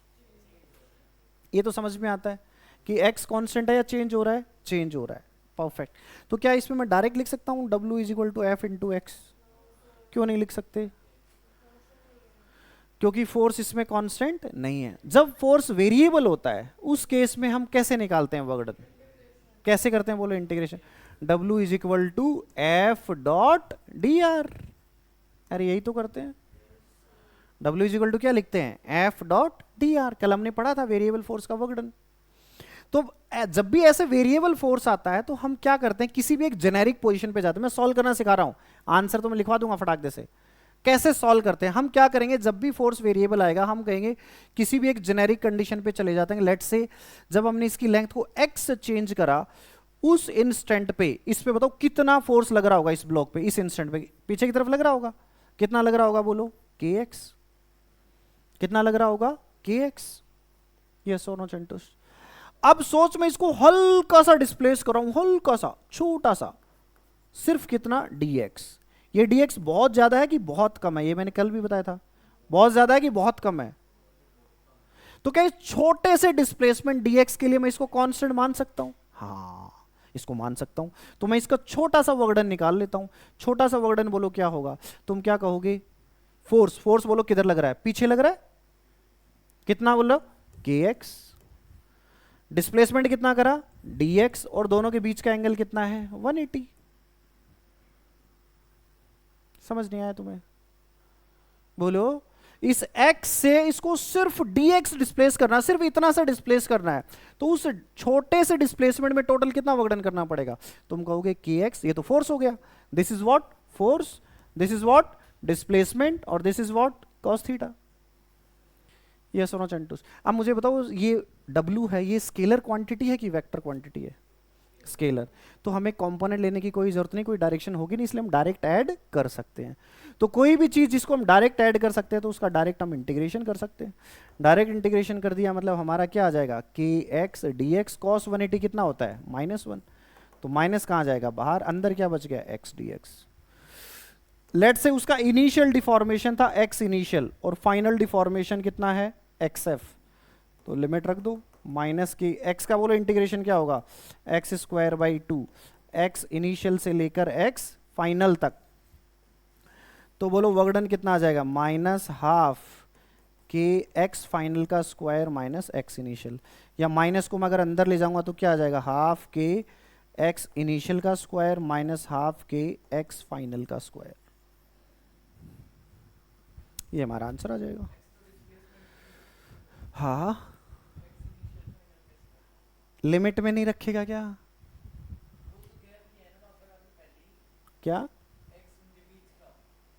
ये तो समझ में आता है कि x कांस्टेंट है या चेंज हो रहा है, चेंज हो रहा है, परफेक्ट। तो क्या इसमें मैं डायरेक्ट लिख सकता हूं W is equal to F into x, क्यों नहीं लिख सकते, क्योंकि फोर्स इसमें कांस्टेंट नहीं है। जब फोर्स वेरिएबल होता है उस केस में हम कैसे निकालते हैं वर्क डन, कैसे करते हैं बोलो, integration W is equal to F dot d r, अरे यही तो करते हैं, W इज इक्वल टू क्या लिखते हैं, एफ डॉट डी आर। कल हमने पढ़ा था वेरिएबल फोर्स का वर्क डन। तो जब भी ऐसे वेरिएबल फोर्स आता है तो हम क्या करते हैं, किसी भी एक जेनेरिक पोजीशन पे जाते हैं। मैं सॉल्व करना सिखा रहा हूं, आंसर तो मैं लिखवा दूंगा फटाक दे से। कैसे सॉल्व करते हैं, हम क्या करेंगे, जब भी फोर्स वेरिएबल आएगा हम कहेंगे किसी भी एक जेनेरिक कंडीशन पे चले जाते हैं। लेट्स से जब हमने इसकी लेंथ को x से चेंज करा, उस इंस्टेंट पे इस पे बताओ कितना फोर्स लग रहा होगा इस ब्लॉक पे, इस इंस्टेंट पे पीछे की तरफ लग रहा होगा, कितना लग रहा होगा बोलो, kx। कितना लग रहा होगा, kx। यस और नो चंटूस। अब सोच मैं इसको हल्का सा डिस्प्लेस कर रहा हूं, हल्का सा छोटा सा, सिर्फ कितना, dx। ये dx बहुत ज्यादा है कि बहुत कम है, ये मैंने कल भी बताया था, बहुत ज्यादा है कि बहुत कम है। तो क्या इस छोटे से डिस्प्लेसमेंट dx के लिए मैं इसको कांस्टेंट मान सकता हूं, हाँ इसको मान सकता हूं। तो मैं इसका छोटा सा वर्कडन निकाल लेता हूं। छोटा सा वर्कडन बोलो क्या होगा, तुम क्या कहोगे, फोर्स, फोर्स बोलो किधर लग रहा है, पीछे लग रहा है, कितना बोलो, kx। डिस्प्लेसमेंट कितना करा, dx, और दोनों के बीच का एंगल कितना है, 180। समझ नहीं आया तुम्हें, बोलो। इस x से इसको सिर्फ dx डिस्प्लेस करना, सिर्फ इतना सा डिस्प्लेस करना है, तो उस छोटे से डिस्प्लेसमेंट में टोटल कितना वर्कडन करना पड़ेगा, तुम कहोगे kx। ये तो फोर्स हो गया, this is what, force, this is what, displacement, और this is what, cos theta. Yes और नो चंटूस। अब मुझे बताओ, ये W है, ये स्केलर क्वांटिटी है कि वेक्टर क्वांटिटी है, स्केलर। तो हमें कंपोनेंट लेने की कोई जरूरत नहीं, कोई डायरेक्शन होगी नहीं, इसलिए हम डायरेक्ट ऐड कर सकते हैं। तो कोई भी चीज जिसको हम डायरेक्ट ऐड कर सकते हैं तो उसका डायरेक्ट हम इंटीग्रेशन कर सकते हैं। डायरेक्ट इंटीग्रेशन कर दिया मतलब हमारा क्या आ जाएगा, kx dx cos 180 कितना होता है, -1। तो माइनस कहाँ जाएगा, बाहर, अंदर क्या बच गया, x dx। लेट से उसका इनिशियल डिफॉर्मेशन था x इनिशियल, और फाइनल डिफॉर्मेशन कितना है, xf। तो लिमिट रख दो, माइनस की x का बोलो इंटीग्रेशन क्या होगा, x square by 2, x initial से लेकर x फाइनल तक। तो बोलो वर्कडन कितना आ जाएगा, -½ के x फाइनल का स्क्वायर माइनस x इनिशियल, या माइनस को मैं अगर अंदर ले जाऊंगा तो क्या आ जाएगा, ½ के x इनिशियल का स्क्वायर माइनस ½ के x फाइनल का स्क्वायर। ये हमारा आंसर आ जाएगा। हाँ लिमिट में नहीं रखेगा क्या? क्या?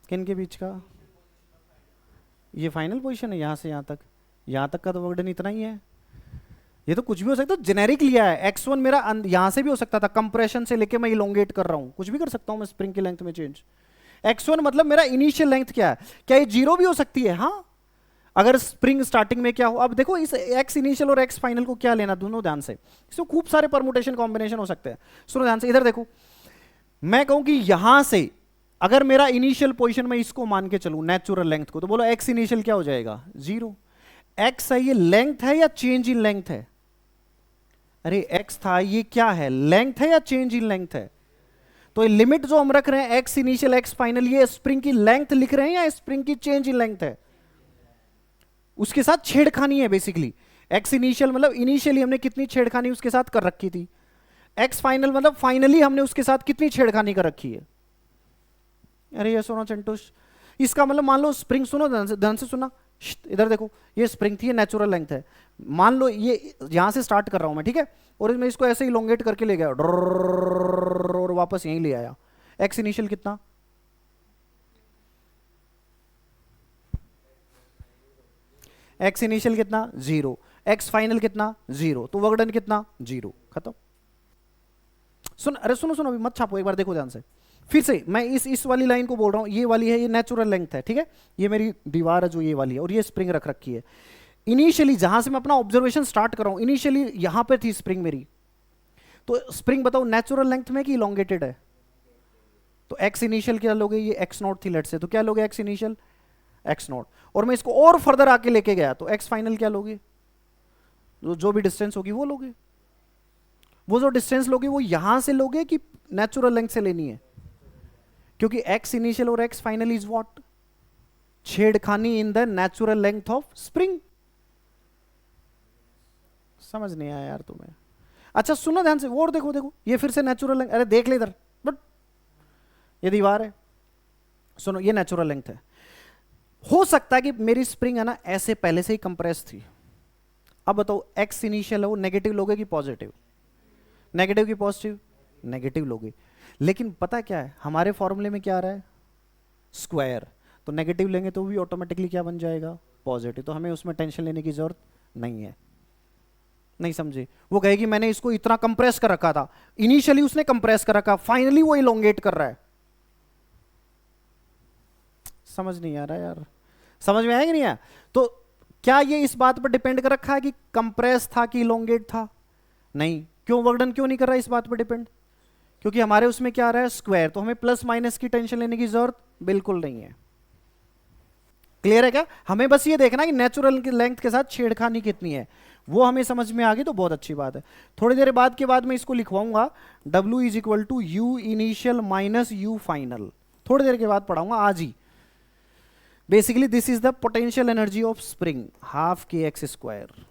किन के बीच का? ये फाइनल पोजीशन है यहाँ से यहाँ तक, यहाँ तक का तो वर्कडन इतना ही है। ये तो कुछ भी हो सकता है, जेनेरिक लिया है। x1 मेरा यहाँ से भी हो सकता था, कंप्रेशन से लेके मैं इलोंगेट कर रहा हूँ, कुछ भी कर सकता हूँ मैं स्प्रिंग की लेंथ में चेंज। x1 मतलब मेरा इनिशियल लेंथ क्या है, क्या ये जीरो भी हो सकती है? हाँ, अगर स्प्रिंग स्टार्टिंग में क्या हो। अब देखो इस x इनिशियल और x फाइनल को क्या लेना, दोनों ध्यान से, इसमें खूब सारे परमुटेशन कॉम्बिनेशन हो सकते हैं। सुनो ध्यान से, इधर देखो, मैं कहूं कि यहां से अगर मेरा इनिशियल पोजीशन में इसको मान के चलूं नेचुरल लेंथ को, तो बोलो x इनिशियल क्या हो जाएगा? जीरो। x है ये लेंथ है या चेंज इन लेंथ है? अरे x था, ये क्या है, लेंथ है या चेंज इन लेंथ है? तो ये लिमिट जो हम रख रहे हैं x इनिशियल x फाइनल, ये स्प्रिंग की लेंथ लिख रहे हैं या स्प्रिंग की चेंज इन लेंथ है? उसके साथ छेड़खानी है बेसिकली। x इनिशियल मतलब इनिशियली हमने कितनी छेड़खानी उसके साथ कर रखी थी, x फाइनल मतलब फाइनली हमने उसके साथ कितनी छेड़खानी कर रखी है। अरे ये सुनो चंटुश, इसका मतलब मान लो स्प्रिंग, सुनो ध्यान से सुना, इधर देखो, ये स्प्रिंग थी, ये नेचुरल लेंथ है। मान लो ये यहां से स्टार्ट कर रहा हूं मैं, ठीक है, और मैं इसको ऐसे इलोंगेट करके ले गया और वापस यहीं ले आया। एक्स इनिशियल कितना? एक्स इनिशियल कितना? जीरो। एक्स फाइनल कितना? जीरो। तो वर्क डन कितना? जीरो। खत्म। सुन, अरे सुनो सुनो, अभी मत छापो, एक बार देखो ध्यान से। फिर से मैं इस वाली लाइन को बोल रहा हूँ, ये वाली है, ये नेचुरल लेंथ है, ठीक है, ये मेरी दीवार है जो ये वाली है, और ये स्प्रिंग रख रखी है। इनिशियली जहां से मैं अपना ऑब्जर्वेशन स्टार्ट कर रहा हूं, इनिशियली यहां पे थी स्प्रिंग मेरी, तो स्प्रिंग बताओ नेचुरल लेंथ में कि इलोंगेटेड है? तो एक्स इनिशियल क्या लोगे, ये एक्स नॉट थी लेट से, तो क्या लोगे एक्स इनिशियल? X not. और मैं इसको और फर्दर आके लेके गया, तो एक्स फाइनल क्या लोगे? जो भी डिस्टेंस होगी वो लोगे। वो जो डिस्टेंस लोगे वो यहां से लोगे कि नेचुरल लेंथ से लेनी है? क्योंकि एक्स इनिशियल और एक्स फाइनल इज व्हाट? छेड़खानी in the natural length of spring. समझ नहीं आया यार तुम्हें? अच्छा सुनो ध्यान से, वो और देखो, देखो ये फिर से नेचुरल लेंथ, अरे देख ले इधर, बट ये दीवार है, सुनो ये नेचुरल लेंथ है। हो सकता है कि मेरी स्प्रिंग है ना ऐसे पहले से ही कंप्रेस थी। अब बताओ एक्स इनिशियल है वो नेगेटिव लोगे कि पॉजिटिव? नेगेटिव की पॉजिटिव? नेगेटिव लोगे। लेकिन पता क्या है हमारे फॉर्मूले में क्या आ रहा है? स्क्वायर। तो नेगेटिव लेंगे तो भी ऑटोमेटिकली क्या बन जाएगा? पॉजिटिव। तो हमें उसमें टेंशन लेने की जरूरत नहीं है। नहीं समझे? वो कहेगी मैंने इसको इतना कंप्रेस कर रखा था, इनिशियली उसने कंप्रेस कर रखा, फाइनली वो इलोंगेट कर रहा है। समझ नहीं आ रहा यार? समझ में आया कि नहीं आया? तो क्या ये इस बात पर डिपेंड कर रखा है कि कंप्रेस था कि इलोंगेट था? नहीं। क्यों? वर्कडन क्यों नहीं कर रहा है इस बात पर डिपेंड? क्योंकि हमारे उसमें क्या आ रहा है? स्क्वायर। तो हमें प्लस माइनस की टेंशन लेने की जरूरत बिल्कुल नहीं है। क्लियर है क्या? हमें बस ये देखना कि नेचुरल लेंथ के साथ छेड़खानी कितनी है, वो हमें समझ में आ गई तो बहुत अच्छी बात है। थोड़ी देर बाद के बाद मैं इसको लिखवाऊंगा, W is equal to U initial minus U final. थोड़ी देर के बाद पढ़ाऊंगा आज ही। Basically this is the potential energy of spring, half k x square.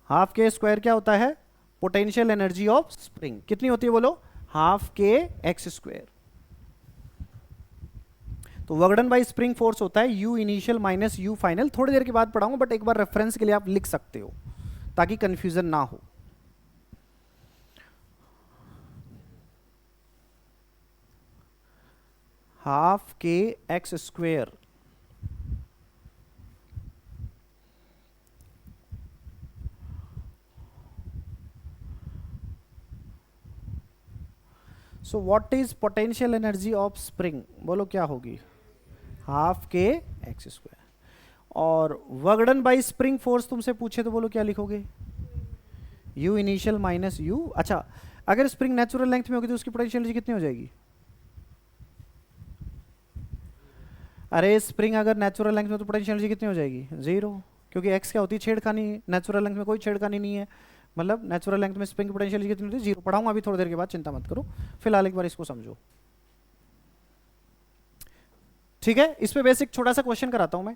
Half k square क्या होता है? पोटेंशियल एनर्जी ऑफ स्प्रिंग कितनी होती है बोलो? Half k x square. तो work done by spring force होता है you initial minus U final. थोड़ी देर के बाद पढ़ाऊंगा, बट एक बार रेफरेंस के लिए आप लिख सकते हो ताकि कंफ्यूजन ना हो। Half k x square so what is potential energy of spring? बोलो क्या होगी? Half k x square. और work done by spring force तुमसे पूछे तो बोलो क्या लिखोगे? You initial minus you. अच्छा, अगर स्प्रिंग नेचुरल लेंथ में होगी तो उसकी पोटेंशियल एनर्जी कितनी हो जाएगी? अरे स्प्रिंग अगर नेचुरल लेंथ में तो पोटेंशियल एनर्जी कितनी हो जाएगी? जीरो। क्योंकि एक्स क्या होती है? छेड़खानी। नेचुरल लेंथ में कोई छेड़खानी नहीं है, मतलब नेचुरल लेंथ में स्प्रिंग की पोटेंशियल एनर्जी कितनी होती है? जीरो। पढ़ाऊंगा अभी थोड़ी देर के बाद, चिंता मत करो, फिलहाल एक बार इसको समझो। ठीक है, इस पे बेसिक छोटा सा क्वेश्चन कराता हूं मैं।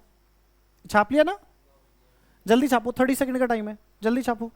छाप लिया ना? जल्दी छापो, 30 सेकंड का टाइम है, जल्दी छापो।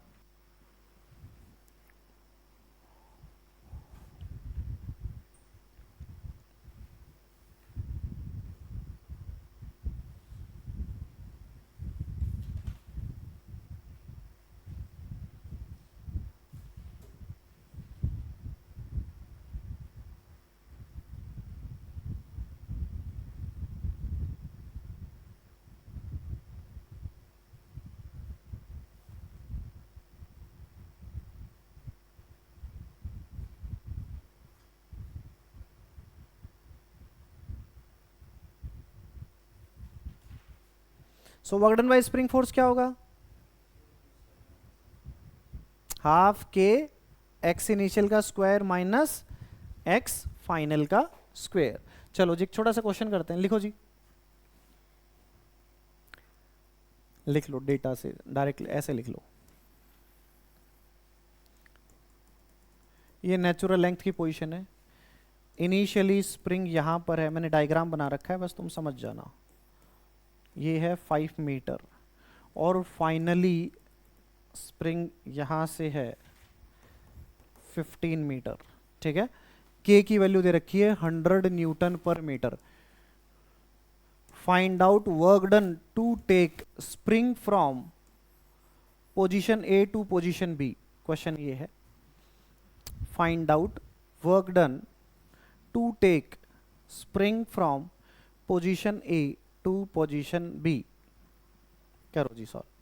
So work done by spring force क्या होगा, हाफ के एक्स इनिशियल का स्क्वायर माइनस एक्स फाइनल का स्क्वायर। चलो जी एक छोटा सा क्वेश्चन करते हैं, लिखो जी, लिख लो डेटा से डायरेक्ट ऐसे लिख लो। ये नेचुरल लेंथ की पोजीशन है, इनिशियली स्प्रिंग यहां पर है, मैंने डायग्राम बना रखा है बस तुम समझ जाना। ये है 5 मीटर और फाइनली स्प्रिंग यहां से है 15 मीटर, ठीक है। के की वैल्यू दे रखी है 100 न्यूटन पर meter. Find out work done to take spring from position A to position B. Question ये है, find out work done to take spring from position A to position B. करो जी सॉल्व।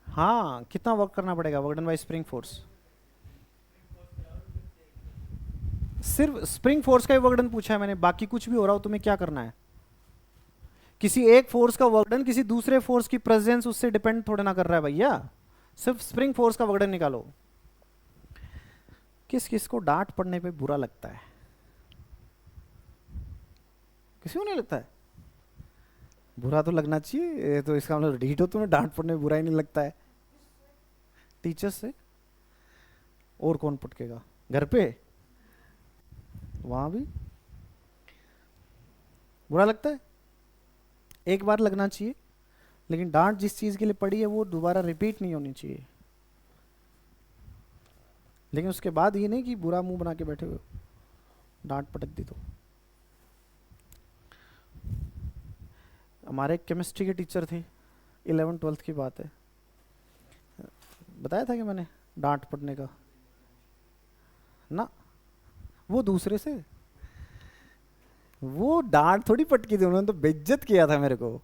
हाँ कितना work करना पड़ेगा work done by spring force, सिर्फ spring force का ही वर्क डन पूछा है मैंने, बाकी कुछ भी हो रहा हो तुम्हें क्या करना है। किसी एक फोर्स का वर्क डन किसी दूसरे फोर्स की प्रेजेंस उससे डिपेंड थोड़ा ना कर रहा है भैया, सिर्फ स्प्रिंग फोर्स का वर्क डन निकालो। किस किस को डांट पड़ने पे बुरा लगता है, किसी को नहीं लगता है, बुरा तो लगना चाहिए, ये तो इसका मतलब ढीठ हो तुम्हें डांट पड़ने में बुरा ही नहीं लगता है। टीचर्स से और कौन पटकेगा, घर पे वहां भी बुरा लगता है, एक बार लगना चाहिए, लेकिन डांट जिस चीज के लिए पड़ी है वो दोबारा रिपीट नहीं होनी चाहिए। लेकिन उसके बाद ये नहीं कि बुरा मुंह बना के बैठे हुए हो, डांट पटक दी तो। हमारे केमिस्ट्री के टीचर थे, 11th-12th की बात है, बताया था कि मैंने डांट पड़ने का ना, वो दूसरे से, वो डांट थोड़ी पटकी थी, उन्होंने तो बेइज्जत किया था मेरे को।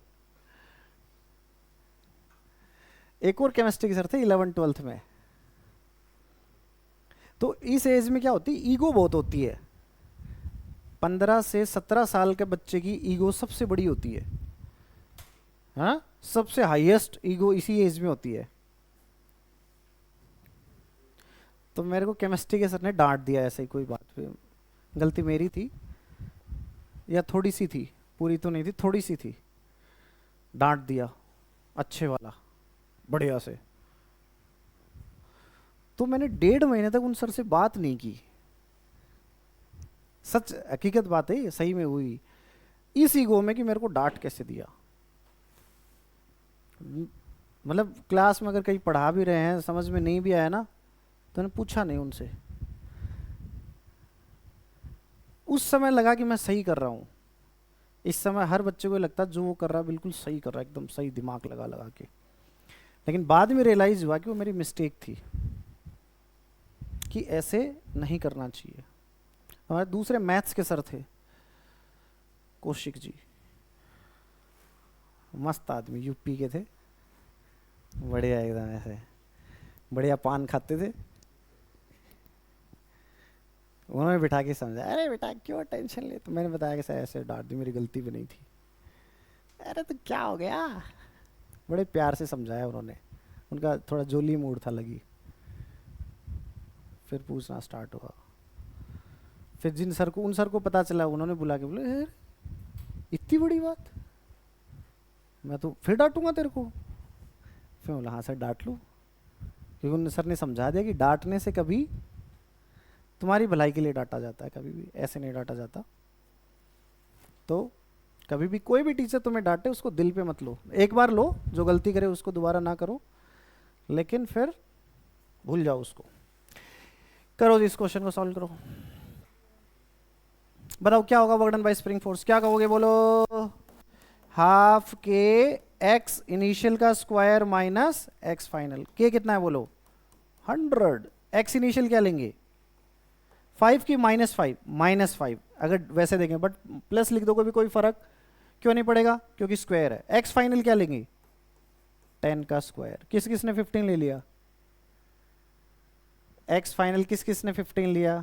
एक और केमिस्ट्री के सर थे 11th-12th में, तो इस एज में क्या होती है, ईगो बहुत होती है। 15 से 17 साल के बच्चे की ईगो सबसे बड़ी होती है, हाँ सबसे हाईएस्ट ईगो इसी एज में होती है। तो मेरे को केमिस्ट्री के सर ने डांट दिया ऐसे ही, कोई बात पे गलती मेरी थी या थोड़ी सी थी, पूरी तो नहीं थी, थोड़ी सी थी, डांट दिया अच्छे वाला बढ़िया से। तो मैंने 1.5 महीने तक उन सर से बात नहीं की, सच हकीकत बात है, सही में हुई, इस ईगो में कि मेरे को डांट कैसे दिया। मतलब क्लास में अगर कहीं पढ़ा भी रहे हैं समझ में नहीं भी आया ना तो मैंने पूछा नहीं उनसे, उस समय लगा कि मैं सही कर रहा हूँ। इस समय हर बच्चे को लगता है जो वो कर रहा है बिल्कुल सही कर रहा है, एकदम सही दिमाग लगा लगा के, लेकिन बाद में रियलाइज हुआ कि वो मेरी मिस्टेक थी, कि ऐसे नहीं करना चाहिए। हमारे दूसरे मैथ्स के सर थे कौशिक जी, मस्त आदमी, यूपी के थे, बढ़िया एकदम ऐसे बढ़िया पान खाते थे। उन्होंने बिठा के समझा, अरे बेटा क्यों टेंशन ले, तो मैंने बताया कि सर ऐसे डांट दी, मेरी गलती भी नहीं थी। अरे तो क्या हो गया, बड़े प्यार से समझाया उन्होंने, उनका थोड़ा जोली मूड था लगी। फिर पूछना स्टार्ट हुआ, फिर जिन सर को, उन सर को पता चला, उन्होंने बुला के बोले यार इतनी बड़ी बात, मैं तो फिर डांटूंगा तेरे को। फिर बोला हाँ सर डांट लूँ, क्योंकि उन सर ने समझा दिया कि डांटने से कभी तुम्हारी भलाई के लिए डांटा जाता है, कभी भी ऐसे नहीं डांटा जाता। तो कभी भी कोई भी टीचर तुम्हें डांटे उसको दिल पे मत लो, एक बार लो, जो गलती करे उसको दोबारा ना करो, लेकिन फिर भूल जाओ उसको। करो जी इस क्वेश्चन को सॉल्व करो। बताओ क्या होगा work done by spring force, क्या कहोगे बोलो? हाफ के एक्स इनिशियल का स्क्वायर माइनस एक्स फाइनल। के कितना है बोलो? 100। एक्स इनिशियल क्या लेंगे? 5 की -5 अगर वैसे देखें, बट प्लस लिख दोगे भी कोई फर्क क्यों नहीं पड़ेगा, क्योंकि स्क्वायर है। एक्स फाइनल क्या लेंगे? 10 का स्क्वायर। किस किस ने 15 ले लिया? एक्स फाइनल किस किस ने 15 लिया?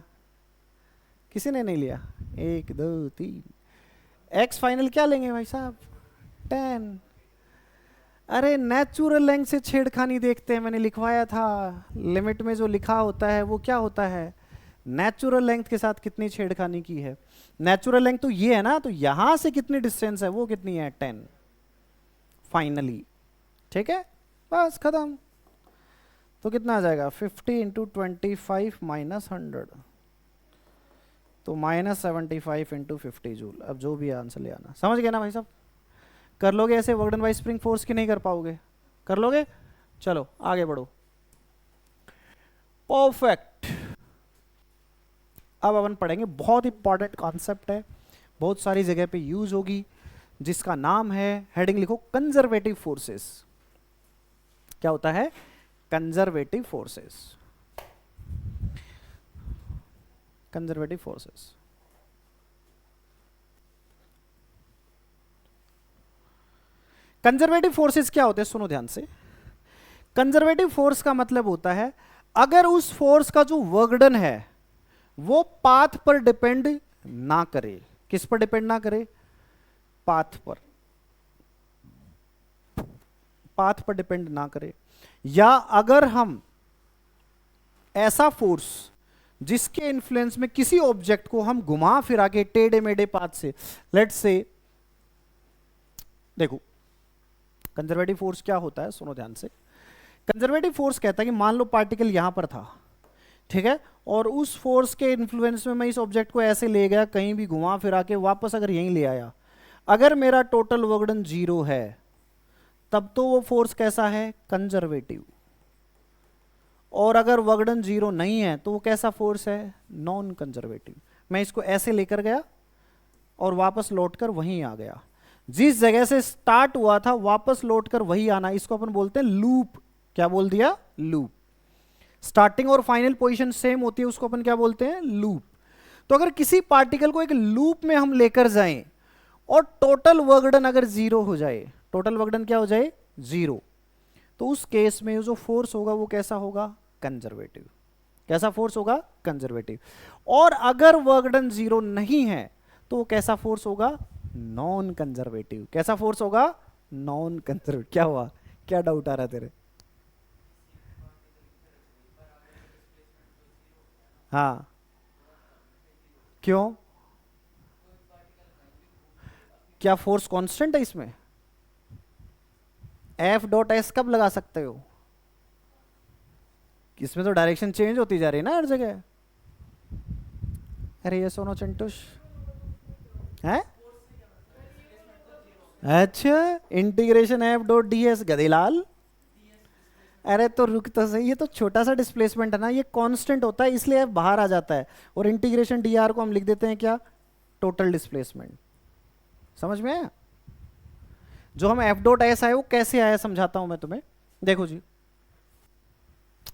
किसी ने नहीं लिया। 1 2 3। एक्स फाइनल क्या लेंगे भाई साहब? 10। अरे नेचुरल लेंथ से छेड़खानी देखते हैं, मैंने लिखवाया था लिमिट में जो लिखा होता है वो क्या होता है? नेचुरल लेंथ के साथ कितनी छेड़खानी की है। नेचुरल लेंथ तो ये है ना, तो यहां से कितनी डिस्टेंस है, वो कितनी है? 10 फाइनली। ठीक है, बस खत्म। तो कितना आ जाएगा? 50 इंटू 25 माइनस 100, तो -75 इंटू 50 जूल। अब जो भी आंसर ले आना। समझ गए ना भाई साहब? कर लोगे ऐसे work done by spring force की नहीं कर पाओगे? कर लोगे? चलो आगे बढ़ो। परफेक्ट। अब अपन पढ़ेंगे, बहुत इंपॉर्टेंट कॉन्सेप्ट है, बहुत सारी जगह पे यूज होगी, जिसका नाम है, हेडिंग लिखो, कंजर्वेटिव फोर्सेस। क्या होता है? Conservative forces. Conservative forces. Conservative forces क्या होते हैं? सुनो ध्यान से। कंजर्वेटिव फोर्स का मतलब होता है अगर उस फोर्स का जो वर्क डन है वो पाथ पर डिपेंड ना करे। किस पर डिपेंड ना करे? पाथ पर। पाथ पर डिपेंड ना करे। या अगर हम ऐसा फोर्स जिसके इन्फ्लुएंस में किसी ऑब्जेक्ट को हम घुमा फिरा के टेढ़े मेढ़े पाथ से, लेट्स से, देखो कंजर्वेटिव फोर्स क्या होता है, सुनो ध्यान से। कंजर्वेटिव फोर्स कहता है कि मान लो पार्टिकल यहां पर था, ठीक है, और उस फोर्स के इन्फ्लुएंस में मैं इस ऑब्जेक्ट को ऐसे ले गया, कहीं भी घुमा फिरा के वापस अगर यहीं ले आया, अगर मेरा टोटल वर्क डन 0 है, तब तो वो फोर्स कैसा है? कंजर्वेटिव। और अगर वर्क डन 0 नहीं है तो वो कैसा फोर्स है? Non conservative. मैं इसको ऐसे लेकर गया और वापस लौटकर वहीं आ गया, जिस जगह से स्टार्ट हुआ था वापस लौटकर वही आना, इसको अपन बोलते हैं लूप। क्या बोल दिया? लूप। स्टार्टिंग और फाइनल पोजीशन सेम होती है, उसको अपन क्या बोलते हैं? लूप। तो अगर किसी पार्टिकल को एक लूप में हम लेकर जाएं और टोटल वर्क डन अगर 0 हो जाए, टोटल वर्क डन क्या हो जाए? 0, तो उस केस में जो फोर्स होगा वो कैसा होगा? कंजर्वेटिव। कैसा फोर्स होगा? कंजर्वेटिव। और अगर वर्क डन 0 नहीं है तो वो कैसा फोर्स होगा? Non conservative. कैसा फोर्स होगा? Non conservative. क्या हुआ? क्या डाउट आ रहा है तेरे? हाँ, क्यों? क्या फोर्स कांस्टेंट है इसमें? एफ डॉट एस कब लगा सकते हो? इसमें तो डायरेक्शन चेंज होती जा रही है ना हर जगह। अरे ये सोनो चंटुश है। अच्छा, integration F dot D S गधेलाल। अरे तो रुक तो सही, ये तो छोटा सा डिस्प्लेसमेंट है ना, ये कांस्टेंट होता है इसलिए एफ बाहर आ जाता है, और इंटीग्रेशन डी आर को हम लिख देते हैं क्या? Total displacement. समझ में आया? जो हम एफ डॉट एस आए वो कैसे आया समझाता हूं मैं तुम्हें। देखो जी,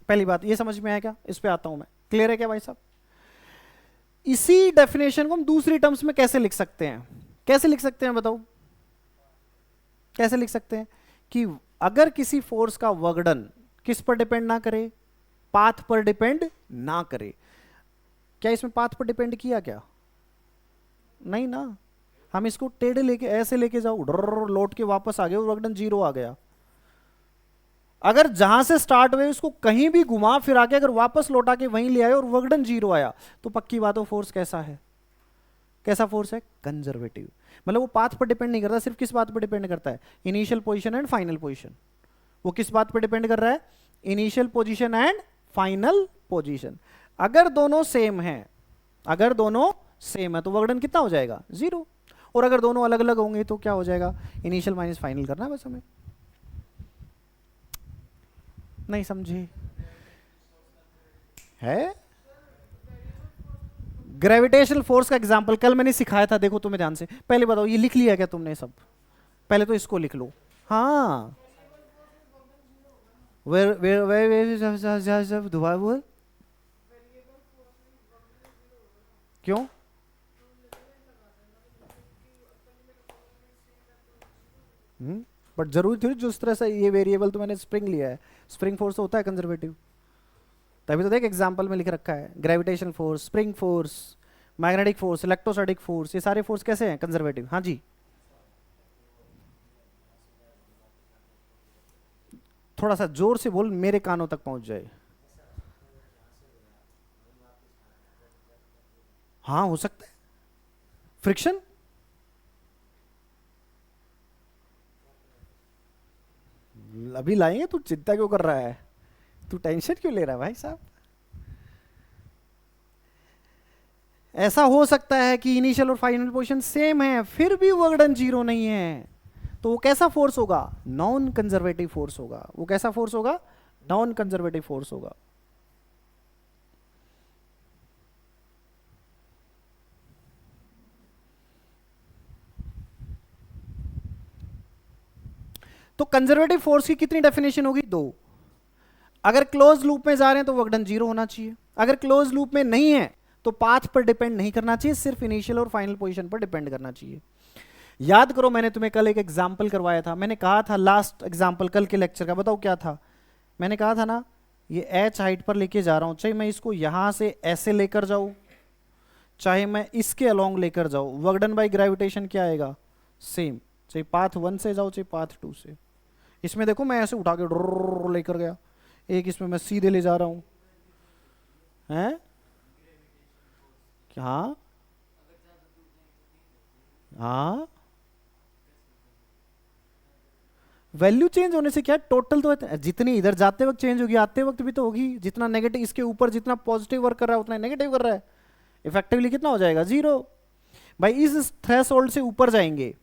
पहली बात ये समझ में आया क्या? इस पे आता हूं मैं। क्लियर है क्या भाई साहब? इसी डेफिनेशन को हम दूसरी टर्म्स में कैसे लिख सकते हैं? कैसे लिख सकते हैं बताओ? कैसे लिख सकते हैं कि अगर किसी फोर्स का वर्क डन किस पर डिपेंड ना करे? पाथ पर डिपेंड ना करे। क्या इसमें पाथ पर डिपेंड किया क्या? नहीं ना। हम इसको टेढ़े लेके ऐसे लेके जाओ, लौट के वापस आ गए, वर्क डन 0 आ गया। अगर जहां से स्टार्ट हुए उसको कहीं भी घुमा फिरा के अगर वापस लौटा के वहीं ले आए और वर्क डन 0 आया, तो पक्की बात हो फोर्स कैसा है? कैसा फोर्स है? कंजर्वेटिव। मतलब वो पाथ पर डिपेंड नहीं करता, सिर्फ किस बात पर डिपेंड करता है? Initial position and final position. वो किस बात पर डिपेंड कर रहा है? Initial position and final position. अगर दोनों सेम है, अगर दोनों सेम है तो वर्क डन कितना हो जाएगा? 0। और अगर दोनों अलग अलग होंगे तो क्या हो जाएगा? इनिशियल माइनस फाइनल करना है बस हमें। नहीं समझे? है ग्रेविटेशनल फोर्स का एग्जांपल कल मैंने सिखाया था, देखो तुम्हें ध्यान से। पहले बताओ ये लिख लिया क्या तुमने सब? पहले तो इसको लिख लो। हाँ, दोबारा बोल। क्यों? बट जरूरी थोड़ी जिस तरह से ये वेरिएबल तो मैंने स्प्रिंग लिया है, स्प्रिंग फोर्स तो होता है कंजर्वेटिव। तभी तो देख एग्जांपल में लिख रखा है, gravitation force, spring force, magnetic force, electrostatic force, ये सारे फोर्स कैसे हैं? कंजर्वेटिव। हाँ जी, थोड़ा सा जोर से बोल, मेरे कानों तक पहुंच जाए। हाँ हो सकता है। फ्रिक्शन, अभी लाएंगे, तू चिंता क्यों कर रहा है? तू टेंशन क्यों ले रहा है भाई साहब? ऐसा हो सकता है कि इनिशियल और फाइनल पोजीशन सेम है, फिर भी वर्क डन जीरो नहीं है, तो वो कैसा फोर्स होगा? नॉन कंजर्वेटिव फोर्स होगा। वो कैसा फोर्स होगा? नॉन कंजर्वेटिव फोर्स होगा। तो कंजर्वेटिव फोर्स की कितनी डेफिनेशन होगी? दो। अगर क्लोज लूप में जा रहे हैं तो वर्क डन जीरो होना चाहिए, अगर क्लोज लूप में नहीं है तो पाथ पर डिपेंड नहीं करना चाहिए, सिर्फ इनिशियल और फाइनल पोजीशन पर डिपेंड करना चाहिए। याद करो मैंने तुम्हें कल एक एग्जाम्पल करवाया था, मैंने कहा था लास्ट एग्जाम्पल कल के लेक्चर का, बताओ क्या था? मैंने कहा था ना, ये एच हाइट पर लेके जा रहा हूं, चाहे मैं इसको यहां से ऐसे लेकर जाऊं, चाहे मैं इसके अलोंग लेकर जाऊं, वर्क डन बाय ग्रेविटेशन क्या आएगा? सेम। चाहे पाथ 1 से जाओ चाहे पाथ 2 से। इसमें देखो मैं ऐसे उठा के ड्रर लेकर गया, एक इसमें मैं सीधे ले जा रहा हूं, हैं? हाँ हाँ, वैल्यू चेंज होने से क्या, टोटल तो जितनी इधर जाते वक्त चेंज होगी आते वक्त भी तो होगी। जितना नेगेटिव इसके ऊपर जितना पॉजिटिव वर्क कर रहा है उतना नेगेटिव कर रहा है, इफेक्टिवली कितना हो जाएगा? जीरो। भाई इस थ्रेशोल्ड से ऊपर जाएंगे,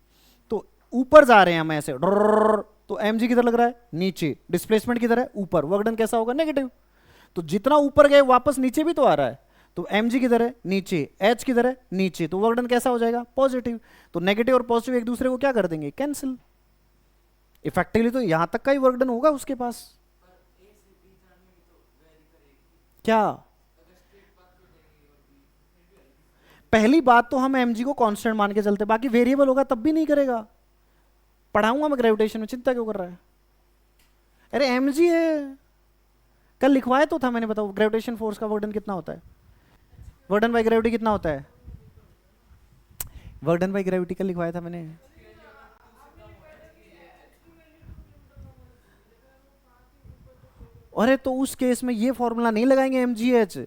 तो ऊपर जा रहे हैं हम ऐसे डर्रर्र, तो एम जी किधर लग रहा है? नीचे। डिस्प्लेसमेंट किधर है? ऊपर। वर्क डन कैसा होगा? नेगेटिव। तो जितना ऊपर गए वापस नीचे भी तो आ रहा है, तो एम जी किधर है? नीचे। एच किधर है? नीचे। तो वर्क डन कैसा हो जाएगा? पॉजिटिव। तो नेगेटिव और पॉजिटिव एक दूसरे को क्या कर देंगे? कैंसिल। इफेक्टिवली तो यहां तक का ही वर्क डन होगा उसके पास। क्या? पहली बात तो हम mg को कांस्टेंट मान के चलते, बाकी वेरिएबल होगा तब भी नहीं करेगा। पढ़ाऊंगा मैं ग्रेविटेशन में, चिंता क्यों कर रहा है? अरे mg है, कल लिखवाया तो था मैंने, बताओ ग्रेविटेशन फोर्स का वर्डन कितना होता है? वर्डन बाय ग्रेविटी कितना होता है? वर्डन बाय ग्रेविटी कल लिखवाया था मैंने। अरे तो उस केस में ये फॉर्मूला नहीं लगाएंगे mgh,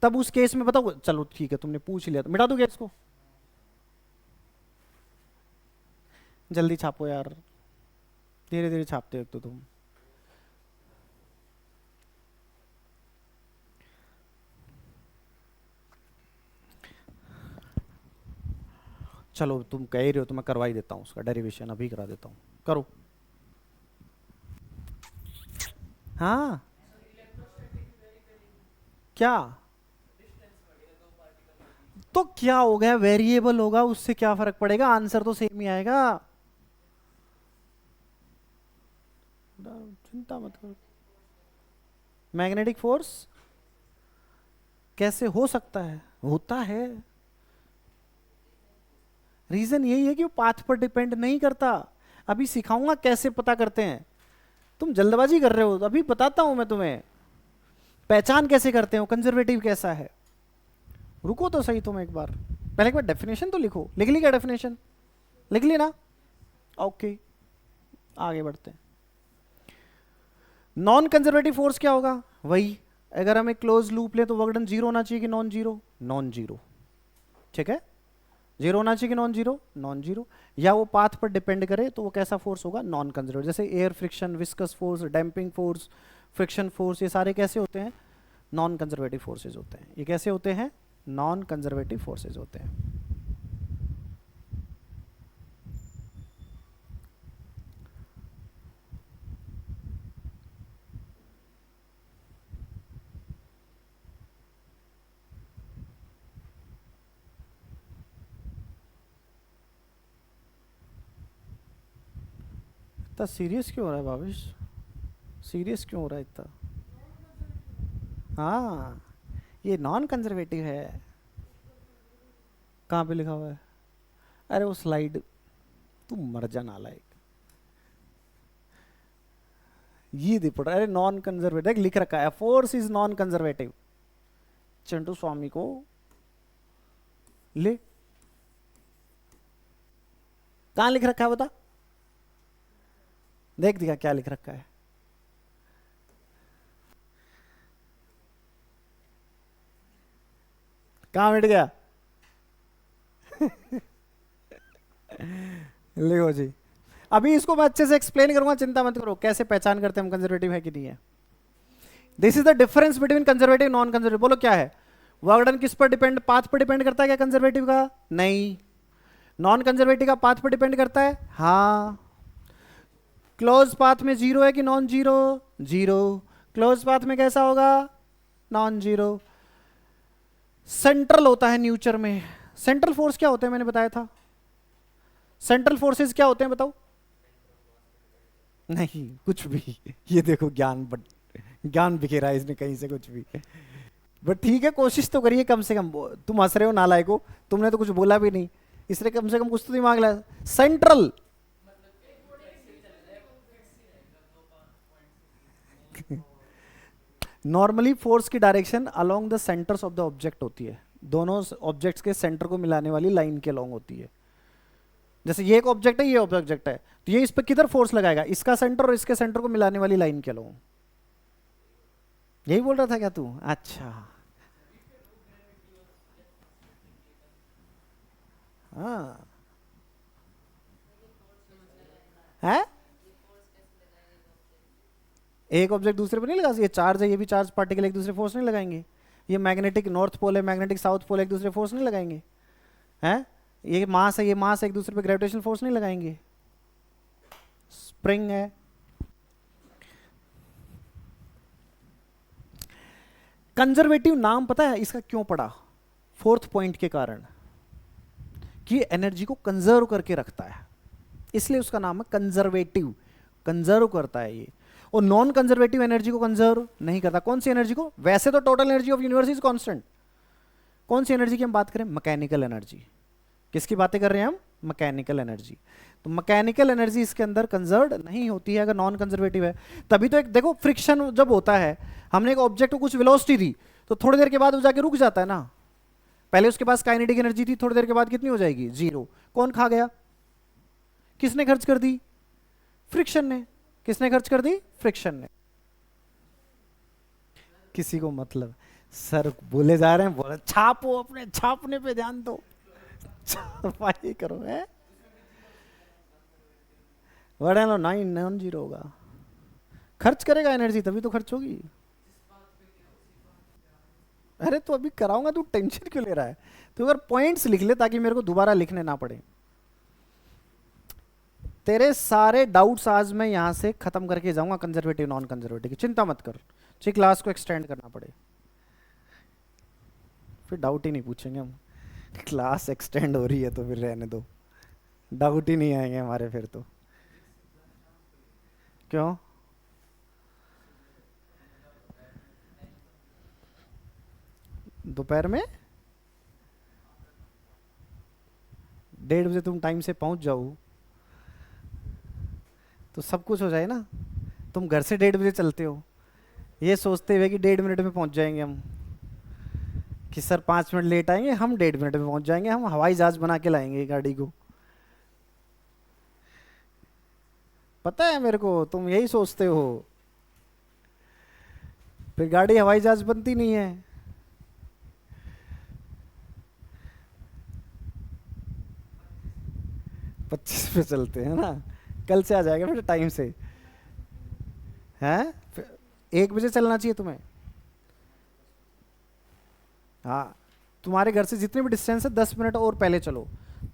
तब उस केस में बताओ। चलो ठीक है, तुमने पूछ लिया तो मिटा दोगे इसको? जल्दी छापो यार, धीरे धीरे छापते हो तो तुम। चलो तुम कह ही रहे हो तो मैं करवा ही देता हूँ, उसका डेरिवेशन अभी करा देता हूँ, करो। हाँ क्या? तो क्या हो गया, वेरिएबल होगा उससे क्या फर्क पड़ेगा, आंसर तो सेम ही आएगा। चिंता मत करो। मैग्नेटिक फोर्स कैसे हो सकता है? होता है। रीजन यही है कि वो पाथ पर डिपेंड नहीं करता। अभी सिखाऊंगा कैसे पता करते हैं, तुम जल्दबाजी कर रहे हो, अभी बताता हूं मैं तुम्हें पहचान कैसे करते हो कंजर्वेटिव कैसा है। रुको तो सही तुम एक बार, पहले एक बार डेफिनेशन तो लिखो। लिख ली क्या डेफिनेशन? लिख ली ना? ओके, आगे बढ़ते हैं। नॉन कंजर्वेटिव फोर्स क्या होगा? वही, अगर हम एक क्लोज लूप ले तो वर्क डन जीरो होना चाहिए कि नॉन जीरो? Non zero. ठीक है, जीरो होना चाहिए कि नॉन जीरो? Non zero. या वो पाथ पर डिपेंड करे तो वो कैसा फोर्स होगा? Non conservative. जैसे air friction, viscous force, damping force, friction force, ये सारे कैसे होते हैं? नॉन कंजर्वेटिव फोर्सेज होते हैं। ये कैसे होते हैं? नॉन कंजर्वेटिव फोर्सेज होते हैं। इतना सीरियस क्यों हो रहा है भावेश? सीरियस क्यों हो रहा है इतना? हाँ, ये नॉन कंजर्वेटिव है। कहाँ पे लिखा हुआ है? अरे वो स्लाइड, तू मर जा नालायक। ये दे पड़ा, अरे नॉन कंजर्वेटिव लिख रखा है, force is non conservative. Chantu Swami को ले, कहां लिख रखा है बता, देख दिखा क्या लिख रखा है। कहां मिट गया? लिखो जी। अभी इसको मैं अच्छे से एक्सप्लेन करूंगा, चिंता मत करो, कैसे पहचान करते हैं हम कंजर्वेटिव है कि नहीं है। This is the difference between conservative non conservative. बोलो क्या है? वर्क डन किस पर डिपेंड, पाथ पर डिपेंड करता है क्या कंजर्वेटिव का? नहीं। नॉन कंजर्वेटिव का पाथ पर डिपेंड करता है? हाँ। क्लोज पाथ में जीरो है कि non zero? Zero. Close path में कैसा होगा? Non zero. सेंट्रल होता है न्यूचर में। सेंट्रल फोर्स क्या होते हैं मैंने बताया था? सेंट्रल फोर्सेस क्या होते हैं बताओ? नहीं कुछ भी। ये देखो ज्ञान बिखेरा है इसने कहीं से, कुछ भी। बट ठीक है, कोशिश तो करिए कम से कम। तुम हंस रहे हो नालायक को, तुमने तो कुछ बोला भी नहीं, इसलिए कम से कम कुछ तो दिमाग लगा। सेंट्रल नॉर्मली फोर्स की direction along the centres of the object होती है, दोनों ऑब्जेक्ट्स के सेंटर को मिलाने वाली लाइन के अलोंग होती है। जैसे ये एक ऑब्जेक्ट है, ये ऑब्जेक्ट है, तो ये इस पर किधर फोर्स लगाएगा? इसका सेंटर और इसके सेंटर को मिलाने वाली लाइन के अलोंग। यही बोल रहा था क्या तू? अच्छा हाँ है। एक ऑब्जेक्ट दूसरे पर नहीं लगा, ये चार्ज है, ये भी चार्ज पार्टिकल एक दूसरे फोर्स नहीं लगाएंगे। ये मैग्नेटिक नॉर्थ पोल है, मैग्नेटिक साउथ पोल एक दूसरे फोर्स नहीं लगाएंगे हैं। ये मास है, ये मास एक दूसरे पे ग्रेविटेशनल फोर्स नहीं लगाएंगे। स्प्रिंग है। कंजर्वेटिव नाम पता है इसका क्यों पड़ा? फोर्थ पॉइंट के कारण, कि एनर्जी को कंजर्व करके रखता है, इसलिए उसका नाम है कंजर्वेटिव। कंजर्व करता है ये। और नॉन कंजर्वेटिव एनर्जी को कंजर्व नहीं करता। कौन सी एनर्जी को? वैसे तो total energy of universe is constant. कौन सी एनर्जी की हम बात करें? Mechanical energy. किसकी बातें कर रहे हैं हम? Mechanical energy. तो मैकेनिकल एनर्जी इसके अंदर कंजर्व नहीं होती है अगर नॉन कंजर्वेटिव है। तभी तो एक देखो, फ्रिक्शन जब होता है, हमने एक ऑब्जेक्ट को कुछ वेलोसिटी दी, तो थोड़ी देर के बाद वो जाके रुक जाता है ना। पहले उसके पास काइनेटिक एनर्जी थी, थोड़ी देर के बाद कितनी हो जाएगी? जीरो। कौन खा गया? किसने खर्च कर दी? फ्रिक्शन ने। किसने खर्च कर दी? फ्रिक्शन ने। किसी को मतलब सर बोले जा रहे हैं, बोले छापो, अपने छापने पे ध्यान दो, सफाई करो है। बड़ा लो 9 होगा। खर्च करेगा एनर्जी तभी तो खर्च होगी। अरे तो अभी कराऊंगा, तू टेंशन क्यों ले रहा है? तू अगर पॉइंट्स लिख ले ताकि मेरे को दोबारा लिखने ना पड़े। तेरे सारे डाउट्स आज मैं यहां से खत्म करके जाऊंगा, कंजर्वेटिव नॉन कंजर्वेटिव की चिंता मत कर। चाहिए क्लास को एक्सटेंड करना पड़े, फिर डाउट ही नहीं पूछेंगे हम। क्लास एक्सटेंड हो रही है तो फिर रहने दो, डाउट ही नहीं आएंगे हमारे फिर तो। क्यों? दोपहर में 1:30 बजे तुम टाइम से पहुंच जाओ तो सब कुछ हो जाए ना। तुम घर से 1:30 बजे चलते हो ये सोचते हुए कि 1:30 मिनट में पहुंच जाएंगे हम, कि सर 5 मिनट लेट आएंगे, हम 1:30 मिनट में पहुंच जाएंगे, हम हवाई जहाज बना के लाएंगे गाड़ी को। पता है मेरे को, तुम यही सोचते हो, फिर गाड़ी हवाई जहाज बनती नहीं है। पच्चीस पे चलते हैं ना, कल से आ जाएगा फिर टाइम से। हैं? 1 बजे चलना चाहिए तुम्हें। हाँ, तुम्हारे घर से जितने भी डिस्टेंस है 10 मिनट और पहले चलो,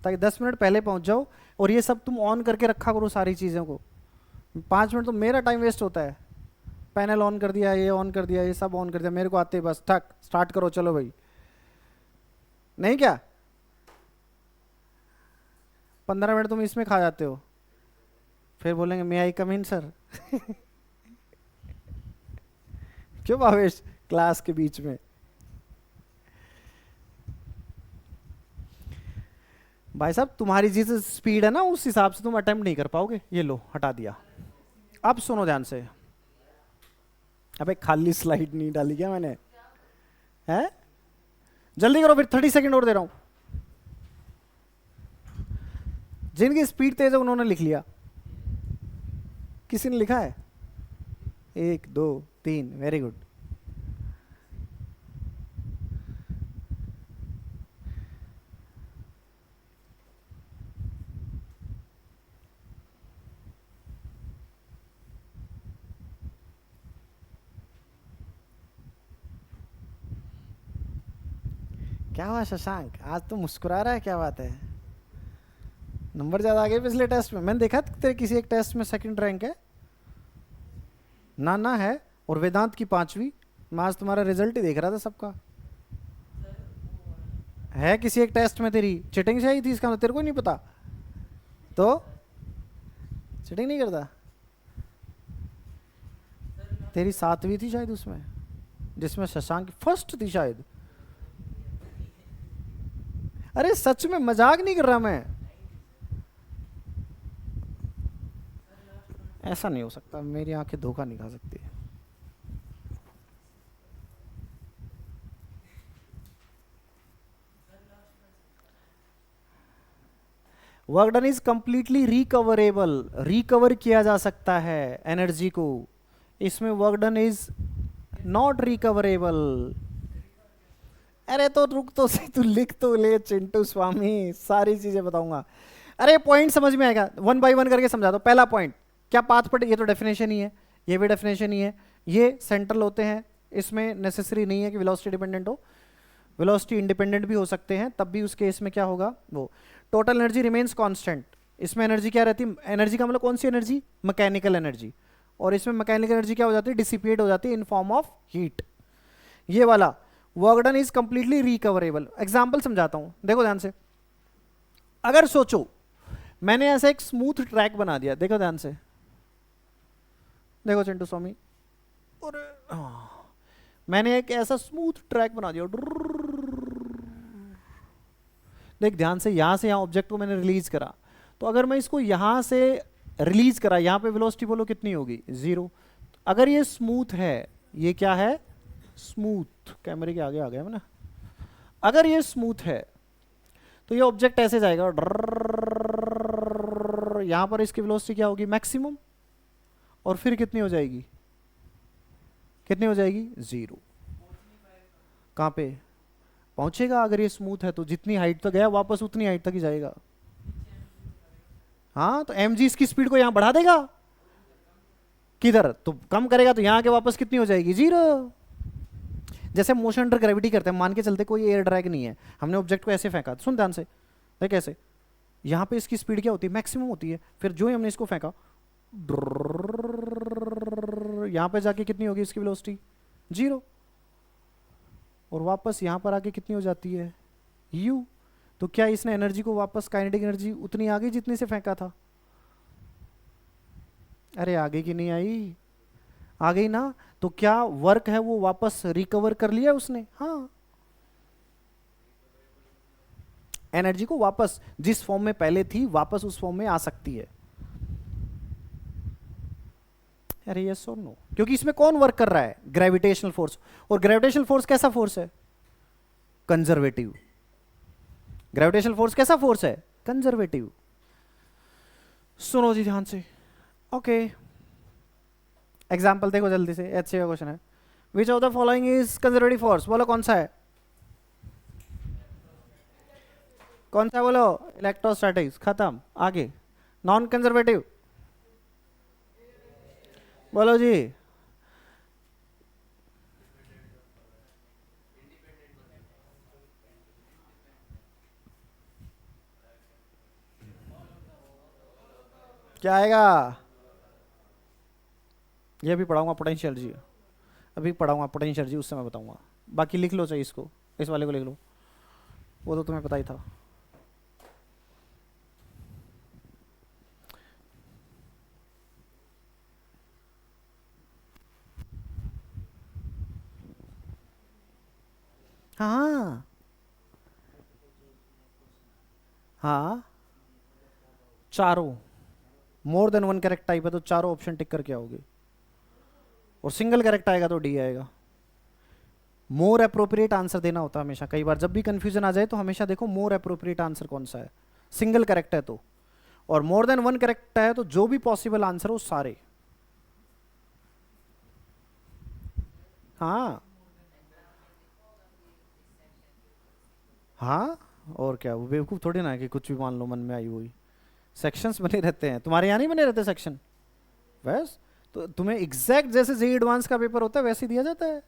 ताकि 10 मिनट पहले पहुंच जाओ। और ये सब तुम ऑन करके रखा करो सारी चीज़ों को। 5 मिनट तो मेरा टाइम वेस्ट होता है। पैनल ऑन कर दिया, ये ऑन कर दिया, ये सब ऑन कर दिया, मेरे को आते ही बस ठक स्टार्ट करो, चलो भाई। नहीं क्या 15 मिनट तुम इसमें खा जाते हो। फिर बोलेंगे मे आई कम इन सर। क्यों भावेश, क्लास के बीच में। भाई साहब तुम्हारी जिस स्पीड है ना उस हिसाब से तुम अटेम्प्ट नहीं कर पाओगे। ये लो हटा दिया। अब सुनो ध्यान से। अबे खाली स्लाइड नहीं डाली क्या मैंने? है, जल्दी करो फिर, 30 सेकंड और दे रहा हूं। जिनकी स्पीड तेज है उन्होंने लिख लिया। किसी ने लिखा है? 1 2 3, वेरी गुड। क्या हुआ शशांक, आज तो मुस्कुरा रहा है, क्या बात है? नंबर ज्यादा आ गए पिछले टेस्ट में। मैंने देखा तेरे किसी एक टेस्ट में सेकंड रैंक है ना? ना है। और वेदांत की 5वीं। मैं आज तुम्हारा रिजल्ट ही देख रहा था सबका। है किसी एक टेस्ट में तेरी चिटिंग से आई थी, इसका मतलब तेरे को नहीं पता? तो चिटिंग नहीं करता? तेरी 7वीं थी शायद उसमें, जिसमें शशांक फर्स्ट थी शायद। अरे सच में, मजाक नहीं कर रहा मैं। ऐसा नहीं हो सकता, मेरी आंखें धोखा नहीं खा सकती। Work done is completely recoverable, recover किया जा सकता है एनर्जी को। इसमें work done is not recoverable. अरे तो रुक तो सही, तू लिख तो ले चिंटू स्वामी, सारी चीजें बताऊंगा। अरे पॉइंट समझ में आएगा, 1 बाय 1 करके समझा दो। पहला पॉइंट, क्या पाथ पर, ये तो डेफिनेशन ही है, ये भी डेफिनेशन ही है। ये सेंट्रल होते हैं, इसमें नेसेसरी नहीं है कि वेलोसिटी डिपेंडेंट हो, वेलोसिटी इंडिपेंडेंट भी हो सकते हैं, तब भी उस केस में क्या होगा वो। Total energy remains constant. इसमें एनर्जी क्या रहती है? एनर्जी का मतलब कौन सी एनर्जी? Mechanical energy. और इसमें मैकेनिकल एनर्जी क्या हो जाती है? डिसिपेट हो जाती है इन फॉर्म ऑफ हीट। ये वाला work done is completely recoverable. Example समझाता हूं, देखो ध्यान से। अगर सोचो मैंने ऐसा एक स्मूथ ट्रैक बना दिया, देखो ध्यान से, देखो चिंटू स्वामी, और मैंने एक ऐसा स्मूथ ट्रैक बना दिया। देख ध्यान से, यहां से यहां ऑब्जेक्ट को मैंने रिलीज करा, तो अगर मैं इसको यहां से रिलीज करा, यहां पे वेलोसिटी बोलो कितनी होगी? 0। अगर ये स्मूथ है, ये क्या है? स्मूथ। कैमरे के आगे आ गया मैं ना। अगर ये स्मूथ है तो ये ऑब्जेक्ट ऐसे जाएगा, यहां पर इसकी वेलोसिटी क्या होगी? मैक्सिमम। और फिर कितनी हो जाएगी? कितनी हो जाएगी? 0। कहां पे पहुंचेगा? अगर ये स्मूथ है तो जितनी हाइट तक गया वापस उतनी हाइट तक ही जाएगा। हाँ, तो mg इसकी स्पीड को यहां बढ़ा देगा, किधर तो कम करेगा, तो यहां के वापस कितनी हो जाएगी? 0। जैसे मोशन अंडर ग्रेविटी करते हैं, मान के चलते कोई एयर ड्रैग नहीं है, हमने ऑब्जेक्ट को ऐसे फेंका, सुन ध्यान से, देख कैसे, यहां पे इसकी स्पीड क्या होती है? मैक्सिमम होती है। फिर जो ही हमने इसको फेंका, यहां पे जाके कितनी होगी इसकी वेलोसिटी? 0। और वापस यहां पर आके कितनी हो जाती है? u। तो क्या इसने एनर्जी को वापस, काइनेटिक एनर्जी उतनी आ गई जितनी से फेंका था? अरे आगे की नहीं आई? आ गई ना। तो क्या वर्क है वो वापस रिकवर कर लिया उसने? हाँ, एनर्जी को वापस जिस फॉर्म में पहले थी वापस उस फॉर्म में आ सकती है। अरे यस और नो? क्योंकि इसमें कौन वर्क कर रहा है? Gravitational force. और ग्रेविटेशनल फोर्स कैसा फोर्स है? कंजर्वेटिव। ग्रेविटेशनल फोर्स कैसा फोर्स है? कंजर्वेटिव। सुनो जी ध्यान से, ओके। एग्जाम्पल देखो जल्दी से, अच्छे का क्वेश्चन है। Which of the following is conservative force? बोलो कौन सा है? कौन सा बोलो? इलेक्ट्रोस्टैटिक्स। खत्म। आगे नॉन कंजर्वेटिव बोलो जी। क्या आएगा? ये भी पढ़ाऊंगा पोटेंशियल जी, अभी पढ़ाऊंगा पोटेंशियल जी, उस समय बताऊंगा। बाकी लिख लो चाहिए इसको, इस वाले को लिख लो, वो तो तुम्हें पता ही था। हाँ हाँ, चारों, more than one correct type है तो चारों ऑप्शन टिक करके आओगे, और सिंगल करेक्ट आएगा तो डी आएगा। मोर अप्रोप्रिएट आंसर देना होता है हमेशा। कई बार जब भी कंफ्यूजन आ जाए तो हमेशा देखो मोर अप्रोप्रिएट आंसर कौन सा है, सिंगल करेक्ट है तो, और मोर देन वन करेक्ट है तो जो भी पॉसिबल आंसर हो सारे। हाँ हाँ, और क्या, वो बेवकूफ़ थोड़ी ना है कि कुछ भी मान लो मन में आई हुई। सेक्शंस बने रहते हैं, तुम्हारे यहाँ नहीं बने रहते सेक्शन? बस, तो तुम्हें एग्जैक्ट जैसे जेई एडवांस का पेपर होता है वैसे ही दिया जाता है।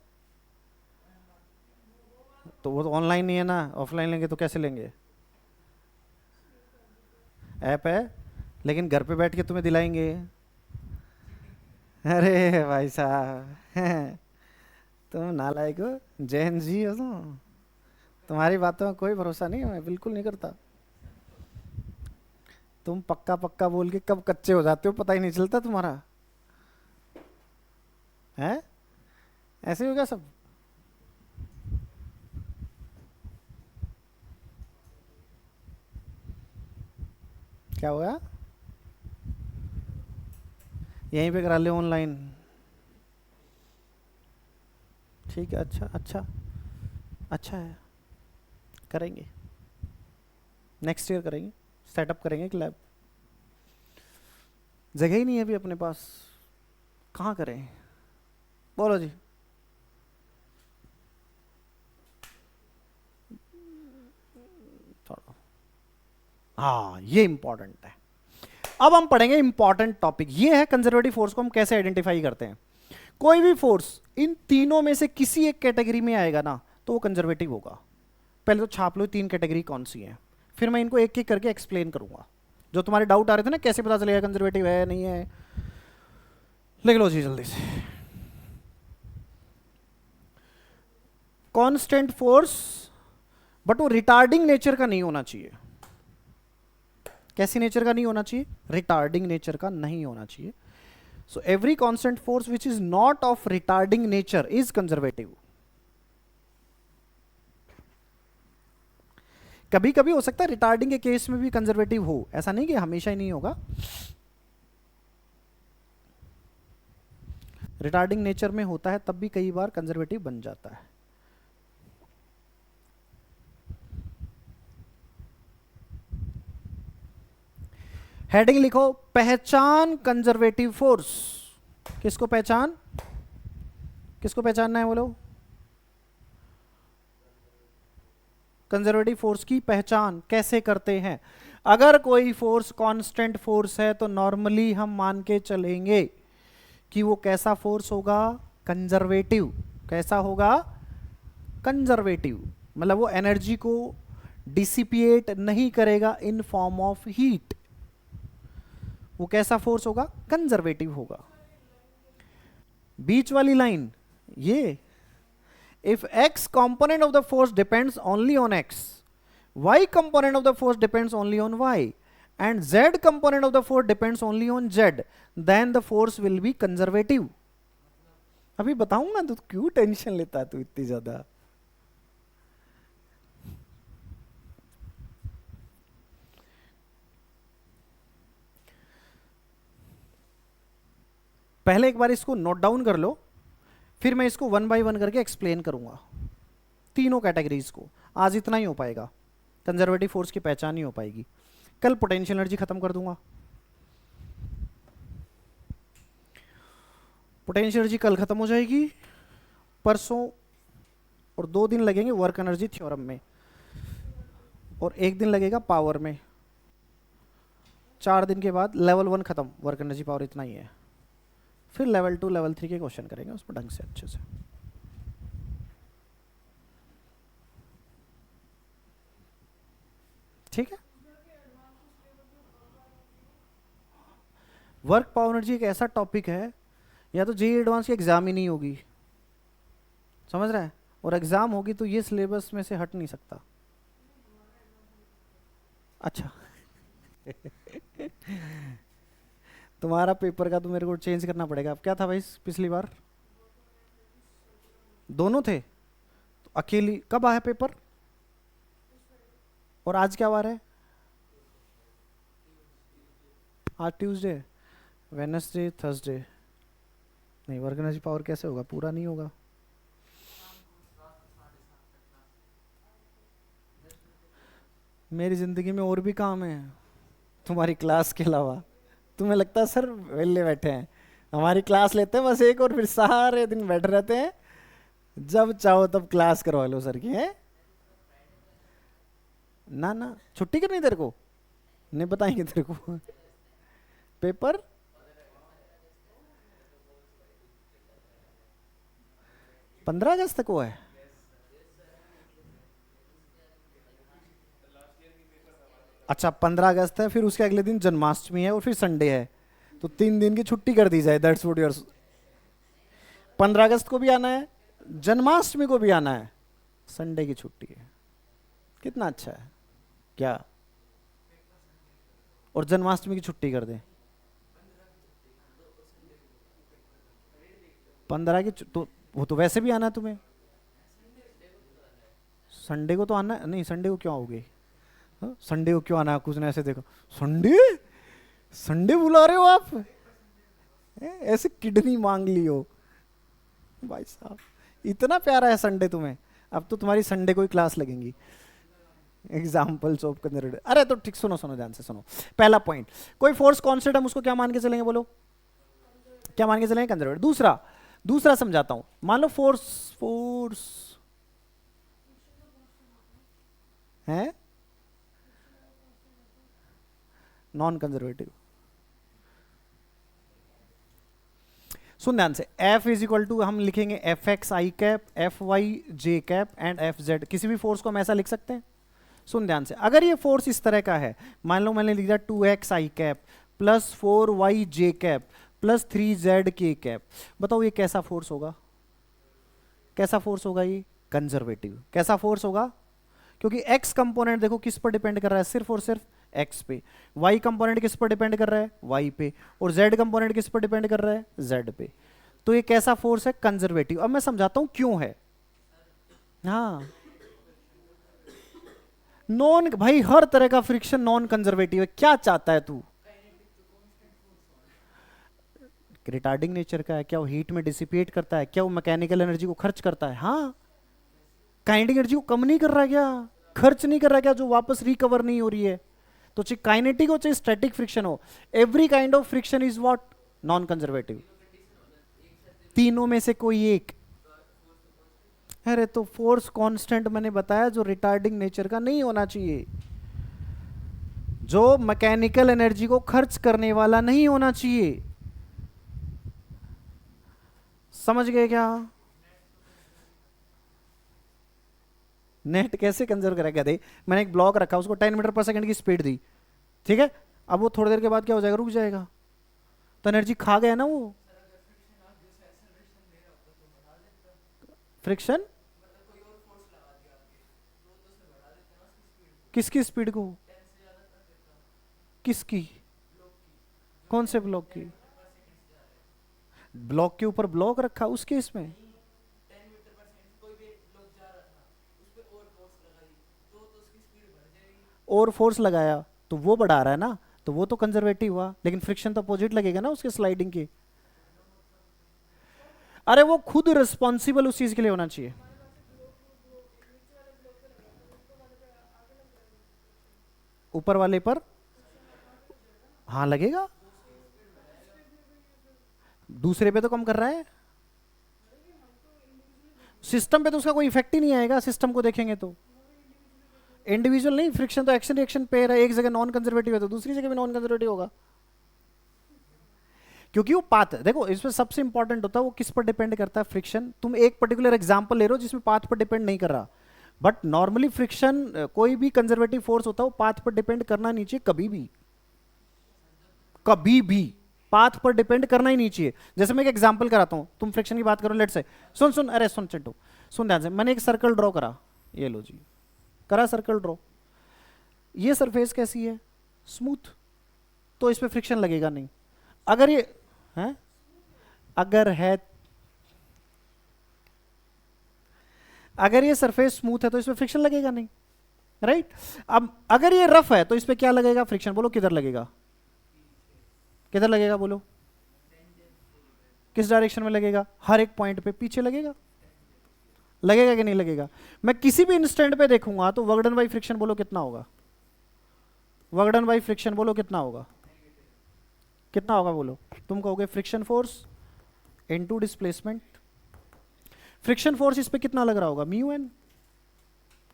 तो वो तो ऑनलाइन नहीं है ना, ऑफलाइन लेंगे तो कैसे लेंगे? ऐप है, लेकिन घर पे बैठ के तुम्हें दिलाएंगे। अरे भाई साहब तुम नालायक हो, जैन जी हो तुम, तुम्हारी बातों में कोई भरोसा नहीं है, मैं बिल्कुल नहीं करता। तुम पक्का पक्का बोल के कब कच्चे हो जाते हो पता ही नहीं चलता तुम्हारा, है? ऐसे ही होगा सब। क्या होगा? यहीं पे करा ले ऑनलाइन। ठीक है, अच्छा अच्छा, अच्छा है, करेंगे, नेक्स्ट ईयर करेंगे, सेटअप करेंगे एक लैब। जगह ही नहीं है अभी अपने पास, कहाँ करें? बोलो जी। थोड़ा, हाँ ये इंपॉर्टेंट है। अब हम पढ़ेंगे इंपॉर्टेंट टॉपिक, ये है कंजर्वेटिव फोर्स को हम कैसे आइडेंटिफाई करते हैं। कोई भी फोर्स इन तीनों में से किसी एक कैटेगरी में आएगा ना तो वो कंजर्वेटिव होगा। पहले तो छाप लो तीन कैटेगरी कौन सी है, फिर मैं इनको एक एक करके एक्सप्लेन करूंगा। जो तुम्हारे डाउट आ रहे थे ना कैसे पता चलेगा कंजर्वेटिव है नहीं है, लिख लो जी जल्दी से। कांस्टेंट फोर्स, बट वो रिटार्डिंग नेचर का नहीं होना चाहिए। कैसी नेचर का नहीं होना चाहिए? रिटार्डिंग नेचर का नहीं होना चाहिए। So every constant force which is not of retarding nature is conservative. कभी कभी हो सकता है रिटार्डिंग के केस में भी कंजर्वेटिव हो, ऐसा नहीं कि हमेशा ही नहीं होगा। रिटार्डिंग नेचर में होता है तब भी कई बार कंजर्वेटिव बन जाता है। हेडिंग लिखो, पहचान कंजर्वेटिव फोर्स। किसको पहचान, किसको पहचानना है बोलो? कंजर्वेटिव फोर्स की पहचान कैसे करते हैं? अगर कोई फोर्स कांस्टेंट फोर्स है तो नॉर्मली हम मान के चलेंगे कि वो कैसा फोर्स होगा? कंजर्वेटिव। कैसा होगा? कंजर्वेटिव। मतलब वो एनर्जी को डिसिपिएट नहीं करेगा इन फॉर्म ऑफ हीट। वो कैसा फोर्स होगा? कंजर्वेटिव होगा। बीच वाली लाइन ये, if x component of the force depends only on x, y component of the force depends only on y, and z component of the force depends only on z, then the force will be conservative. अभी बताऊंगा तो क्यों tension लेता है तू इतनी ज्यादा? पहले एक बार इसको नोट डाउन कर लो, फिर मैं इसको वन बाय वन करके एक्सप्लेन करूंगा तीनों कैटेगरीज को। आज इतना ही हो पाएगा, कंजर्वेटिव फोर्स की पहचान ही हो पाएगी। कल पोटेंशियल एनर्जी खत्म कर दूंगा। पोटेंशियल एनर्जी कल खत्म हो जाएगी, परसों और 2 दिन लगेंगे वर्क एनर्जी थ्योरम में, और 1 दिन लगेगा पावर में। 4 दिन के बाद लेवल 1 खत्म, वर्क एनर्जी पावर इतना ही है। फिर लेवल 2 लेवल 3 के क्वेश्चन करेंगे उस पर ढंग से अच्छे से। ठीक है। वर्क पावर एनर्जी एक ऐसा टॉपिक है, या तो जेईई एडवांस की एग्जाम ही नहीं होगी, समझ रहा है, और एग्जाम होगी तो ये सिलेबस में से हट नहीं सकता। अच्छा तुम्हारा पेपर का तो मेरे को चेंज करना पड़ेगा। अब क्या था भाई पिछली बार? दोनों थे? अकेली कब आया पेपर? और आज क्या वार है? आज ट्यूसडे, वेडनेसडे, थर्सडे। नहीं, वर्क एनर्जी पावर कैसे होगा, पूरा नहीं होगा। मेरी जिंदगी में और भी काम है तुम्हारी क्लास के अलावा। तुम्हें लगता है सर वेले बैठे हैं, हमारी क्लास लेते हैं बस एक और फिर सारे दिन बैठे रहते हैं, जब चाहो तब क्लास करवा लो सर की है। ना ना, छुट्टी करनी तेरे को, नहीं बताएंगे तेरे को। पेपर 15 अगस्त तक हुआ है। अच्छा 15 अगस्त है, फिर उसके अगले दिन जन्माष्टमी है और फिर संडे है, तो 3 दिन की छुट्टी कर दी जाए। That's what your. 15 अगस्त को भी आना है, जन्माष्टमी को भी आना है, संडे की छुट्टी है। कितना अच्छा है क्या? और जन्माष्टमी की छुट्टी कर दे। 15 की तो वो तो वैसे भी आना है तुम्हें, संडे को तो आना है। नहीं संडे को क्यों आओगे? हाँ? संडे को क्यों आना है? कुछ ने ऐसे देखो, संडे संडे बुला रहे हो आप, ऐसे किडनी मांग ली हो भाई साहब। इतना प्यारा है संडे तुम्हें, अब तो तुम्हारी संडे को ही क्लास लगेंगी। Examples of conservative. अरे तो ठीक, सुनो सुनो ध्यान से सुनो। पहला पॉइंट, कोई फोर्स कांस्टेंट, हम उसको क्या मान के चलेंगे? बोलो क्या मान के चलेंगे? कंजर्वेटिव। दूसरा, दूसरा समझाता हूं। मान लो फोर्स, फोर्स है नॉन कंजर्वेटिव। सुन ध्यान से, F इज इक्वल टू हम लिखेंगे F x i cap, F y j cap and F z. किसी भी फोर्स को हम ऐसा लिख सकते हैं। सुन ध्यान से, अगर ये फोर्स इस तरह का है, मान लो मैंने लिख दिया 2x आई कैप प्लस 4y जे कैप प्लस 3z के कैप, बताओ ये कैसा फोर्स होगा? कैसा फोर्स होगा ये? कंजर्वेटिव। कैसा फोर्स होगा? क्योंकि x कंपोनेंट देखो किस पर डिपेंड कर रहा है, सिर्फ और सिर्फ x पे। y कंपोनेंट किस पर डिपेंड कर रहा है? y पे। और z कंपोनेंट किस पर डिपेंड कर रहा है? z पे। तो ये कैसा फोर्स है? कंजर्वेटिव। अब मैं समझाता हूं क्यों है। हाँ, नॉन, भाई हर तरह का फ्रिक्शन नॉन कंजर्वेटिव है। क्या चाहता है तू? रिटार्डिंग नेचर का है क्या? वो हीट में डिसिपेट करता है क्या? वो मैकेनिकल एनर्जी को खर्च करता है? हाँ। काइनेटिक एनर्जी को कम नहीं कर रहा क्या? खर्च नहीं कर रहा क्या, जो वापस रिकवर नहीं हो रही है? तो चाहे काइनेटिक हो चाहे स्टैटिक फ्रिक्शन हो, every kind of friction is what? Non conservative. तीनों में से कोई एक। अरे तो फोर्स कांस्टेंट मैंने बताया जो रिटार्डिंग नेचर का नहीं होना चाहिए, जो मैकेनिकल एनर्जी को खर्च करने वाला नहीं होना चाहिए। समझ गए क्या? नेट कैसे कंजर्व करेगा? दे, मैंने एक ब्लॉक रखा, उसको 10 मीटर पर सेकंड की स्पीड दी, ठीक है? अब वो थोड़ी देर के बाद क्या हो जाएगा? रुक जाएगा, तो एनर्जी खा गया ना वो। फ्रिक्शन किसकी स्पीड को? किसकी? कौन से ब्लॉक की? ब्लॉक के ऊपर ब्लॉक रखा उस केस में? और फोर्स लगाया तो वो बढ़ा रहा है ना, तो वो तो कंजर्वेटिव हुआ, लेकिन फ्रिक्शन तो अपोजिट लगेगा ना उसके स्लाइडिंग के। अरे वो खुद रिस्पॉन्सिबल उस चीज के लिए होना चाहिए। ऊपर वाले पर हाँ लगेगा, दूसरे पे तो कम कर रहा है, सिस्टम पे तो उसका कोई इफेक्ट ही नहीं आएगा। सिस्टम को देखेंगे तो इंडिविजुअल नहीं, फ्रिक्शन तो एक्शन रिएक्शन पे है। एक जगह नॉन कंजर्वेटिव है तो दूसरी जगह भी नॉन कंजर्वेटिव होगा, क्योंकि वो पाथ, देखो इसमें सबसे इंपॉर्टेंट होता है वो किस पर डिपेंड करता है फ्रिक्शन। तुम एक पर्टिकुलर एग्जांपल ले रहे हो जिसमें पाथ पर डिपेंड नहीं कर रहा, बट नॉर्मली फ्रिक्शन कोई भी कंजर्वेटिव फोर्स होता है वो पाथ पर डिपेंड करना नहीं चाहिए कभी भी। कभी भी पाथ पर डिपेंड करना ही नहीं चाहिए। जैसे मैं एक एग्जांपल कराता हूं, तुम फ्रिक्शन की बात करो, लेट से, सुन सुन, अरे सुन चिंटू, सुन ध्यान से, मैंने एक सर्कल ड्रॉ करा, ये लो जी, करा सर्कल ड्रॉ। ये सरफेस कैसी है? स्मूथ, तो इस पे फ्रिक्शन लगेगा नहीं। अगर ये है, अगर है, अगर ये सरफेस स्मूथ है तो इसमें फ्रिक्शन लगेगा नहीं, राइट। अब अगर ये रफ है तो इस पे क्या लगेगा फ्रिक्शन, बोलो किधर लगेगा, किधर लगेगा बोलो, किस डायरेक्शन में लगेगा, हर एक पॉइंट पे पीछे लगेगा, लगेगा कि नहीं लगेगा। मैं किसी भी इंस्टेंट पे देखूंगा तो वर्क डन बाई फ्रिक्शन बोलो कितना होगा, वर्क डन बाई फ्रिक्शन बोलो कितना होगा, कितना होगा बोलो, तुम कहोगे friction force into displacement. Friction force इस पे कितना लग रहा होगा, म्यू एन,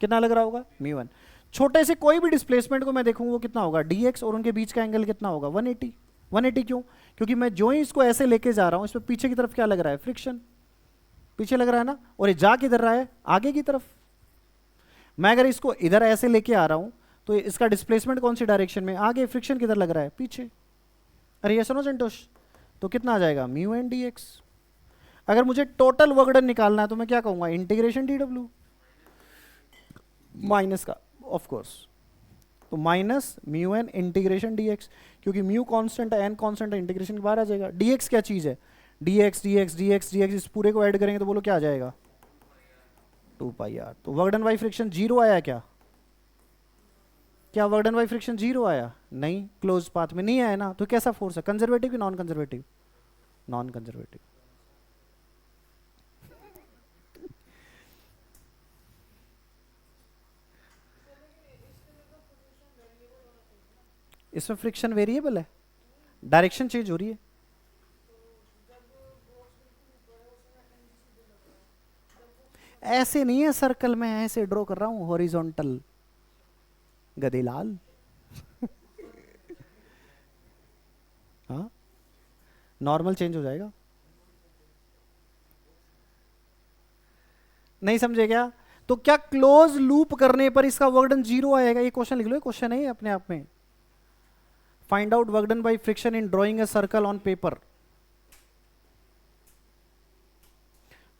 कितना लग रहा होगा, म्यू एन। छोटे से कोई भी डिस्प्लेसमेंट को मैं देखूंगा वो कितना होगा, dx, और उनके बीच का एंगल कितना होगा, 180। 180 क्यों, क्योंकि मैं जो ही इसको ऐसे लेके जा रहा हूं, इस पे पीछे की तरफ क्या लग रहा है, फ्रिक्शन, पीछे लग रहा है ना, और ये जा किधर रहा है, आगे की तरफ। मैं अगर इसको इधर ऐसे लेके आ रहा हूं तो इसका डिस्प्लेसमेंट कौन सी डायरेक्शन में, आगे, फ्रिक्शन किधर लग रहा है, पीछे। अरे ये सुनो संतोष, तो कितना आ जाएगा, म्यू एन डी एक्स। अगर मुझे टोटल वर्क डन निकालना है तो मैं क्या कहूंगा, इंटीग्रेशन डी डब्ल्यू, माइनस का ऑफ कोर्स, तो minus mu N integration d x, क्योंकि म्यू कांस्टेंट है, एन कांस्टेंट है, इंटीग्रेशन के बाहर आ जाएगा। डी एक्स क्या चीज है, d x d x d x d x, इस पूरे को ऐड करेंगे तो बोलो क्या आ जाएगा, 2 पाई आर। तो work done by friction zero आया क्या, क्या work done by friction zero आया, नहीं, क्लोज पाथ में नहीं आया ना। तो कैसा फोर्स है, कंजर्वेटिव कि नॉन कंजर्वेटिव, नॉन कंजर्वेटिव। इसमें फ्रिक्शन वेरिएबल है, डायरेक्शन चेंज हो रही है। ऐसे नहीं है सर्कल में, ऐसे ड्रॉ कर रहा हूं हॉरिजॉन्टल, गदेलाल। हाँ, नॉर्मल चेंज हो जाएगा, नहीं समझे क्या। तो क्या क्लोज लूप करने पर इसका वर्क डन जीरो आएगा, ये क्वेश्चन लिख लो, ये क्वेश्चन है अपने आप में। Find out work done by friction in drawing a circle on paper,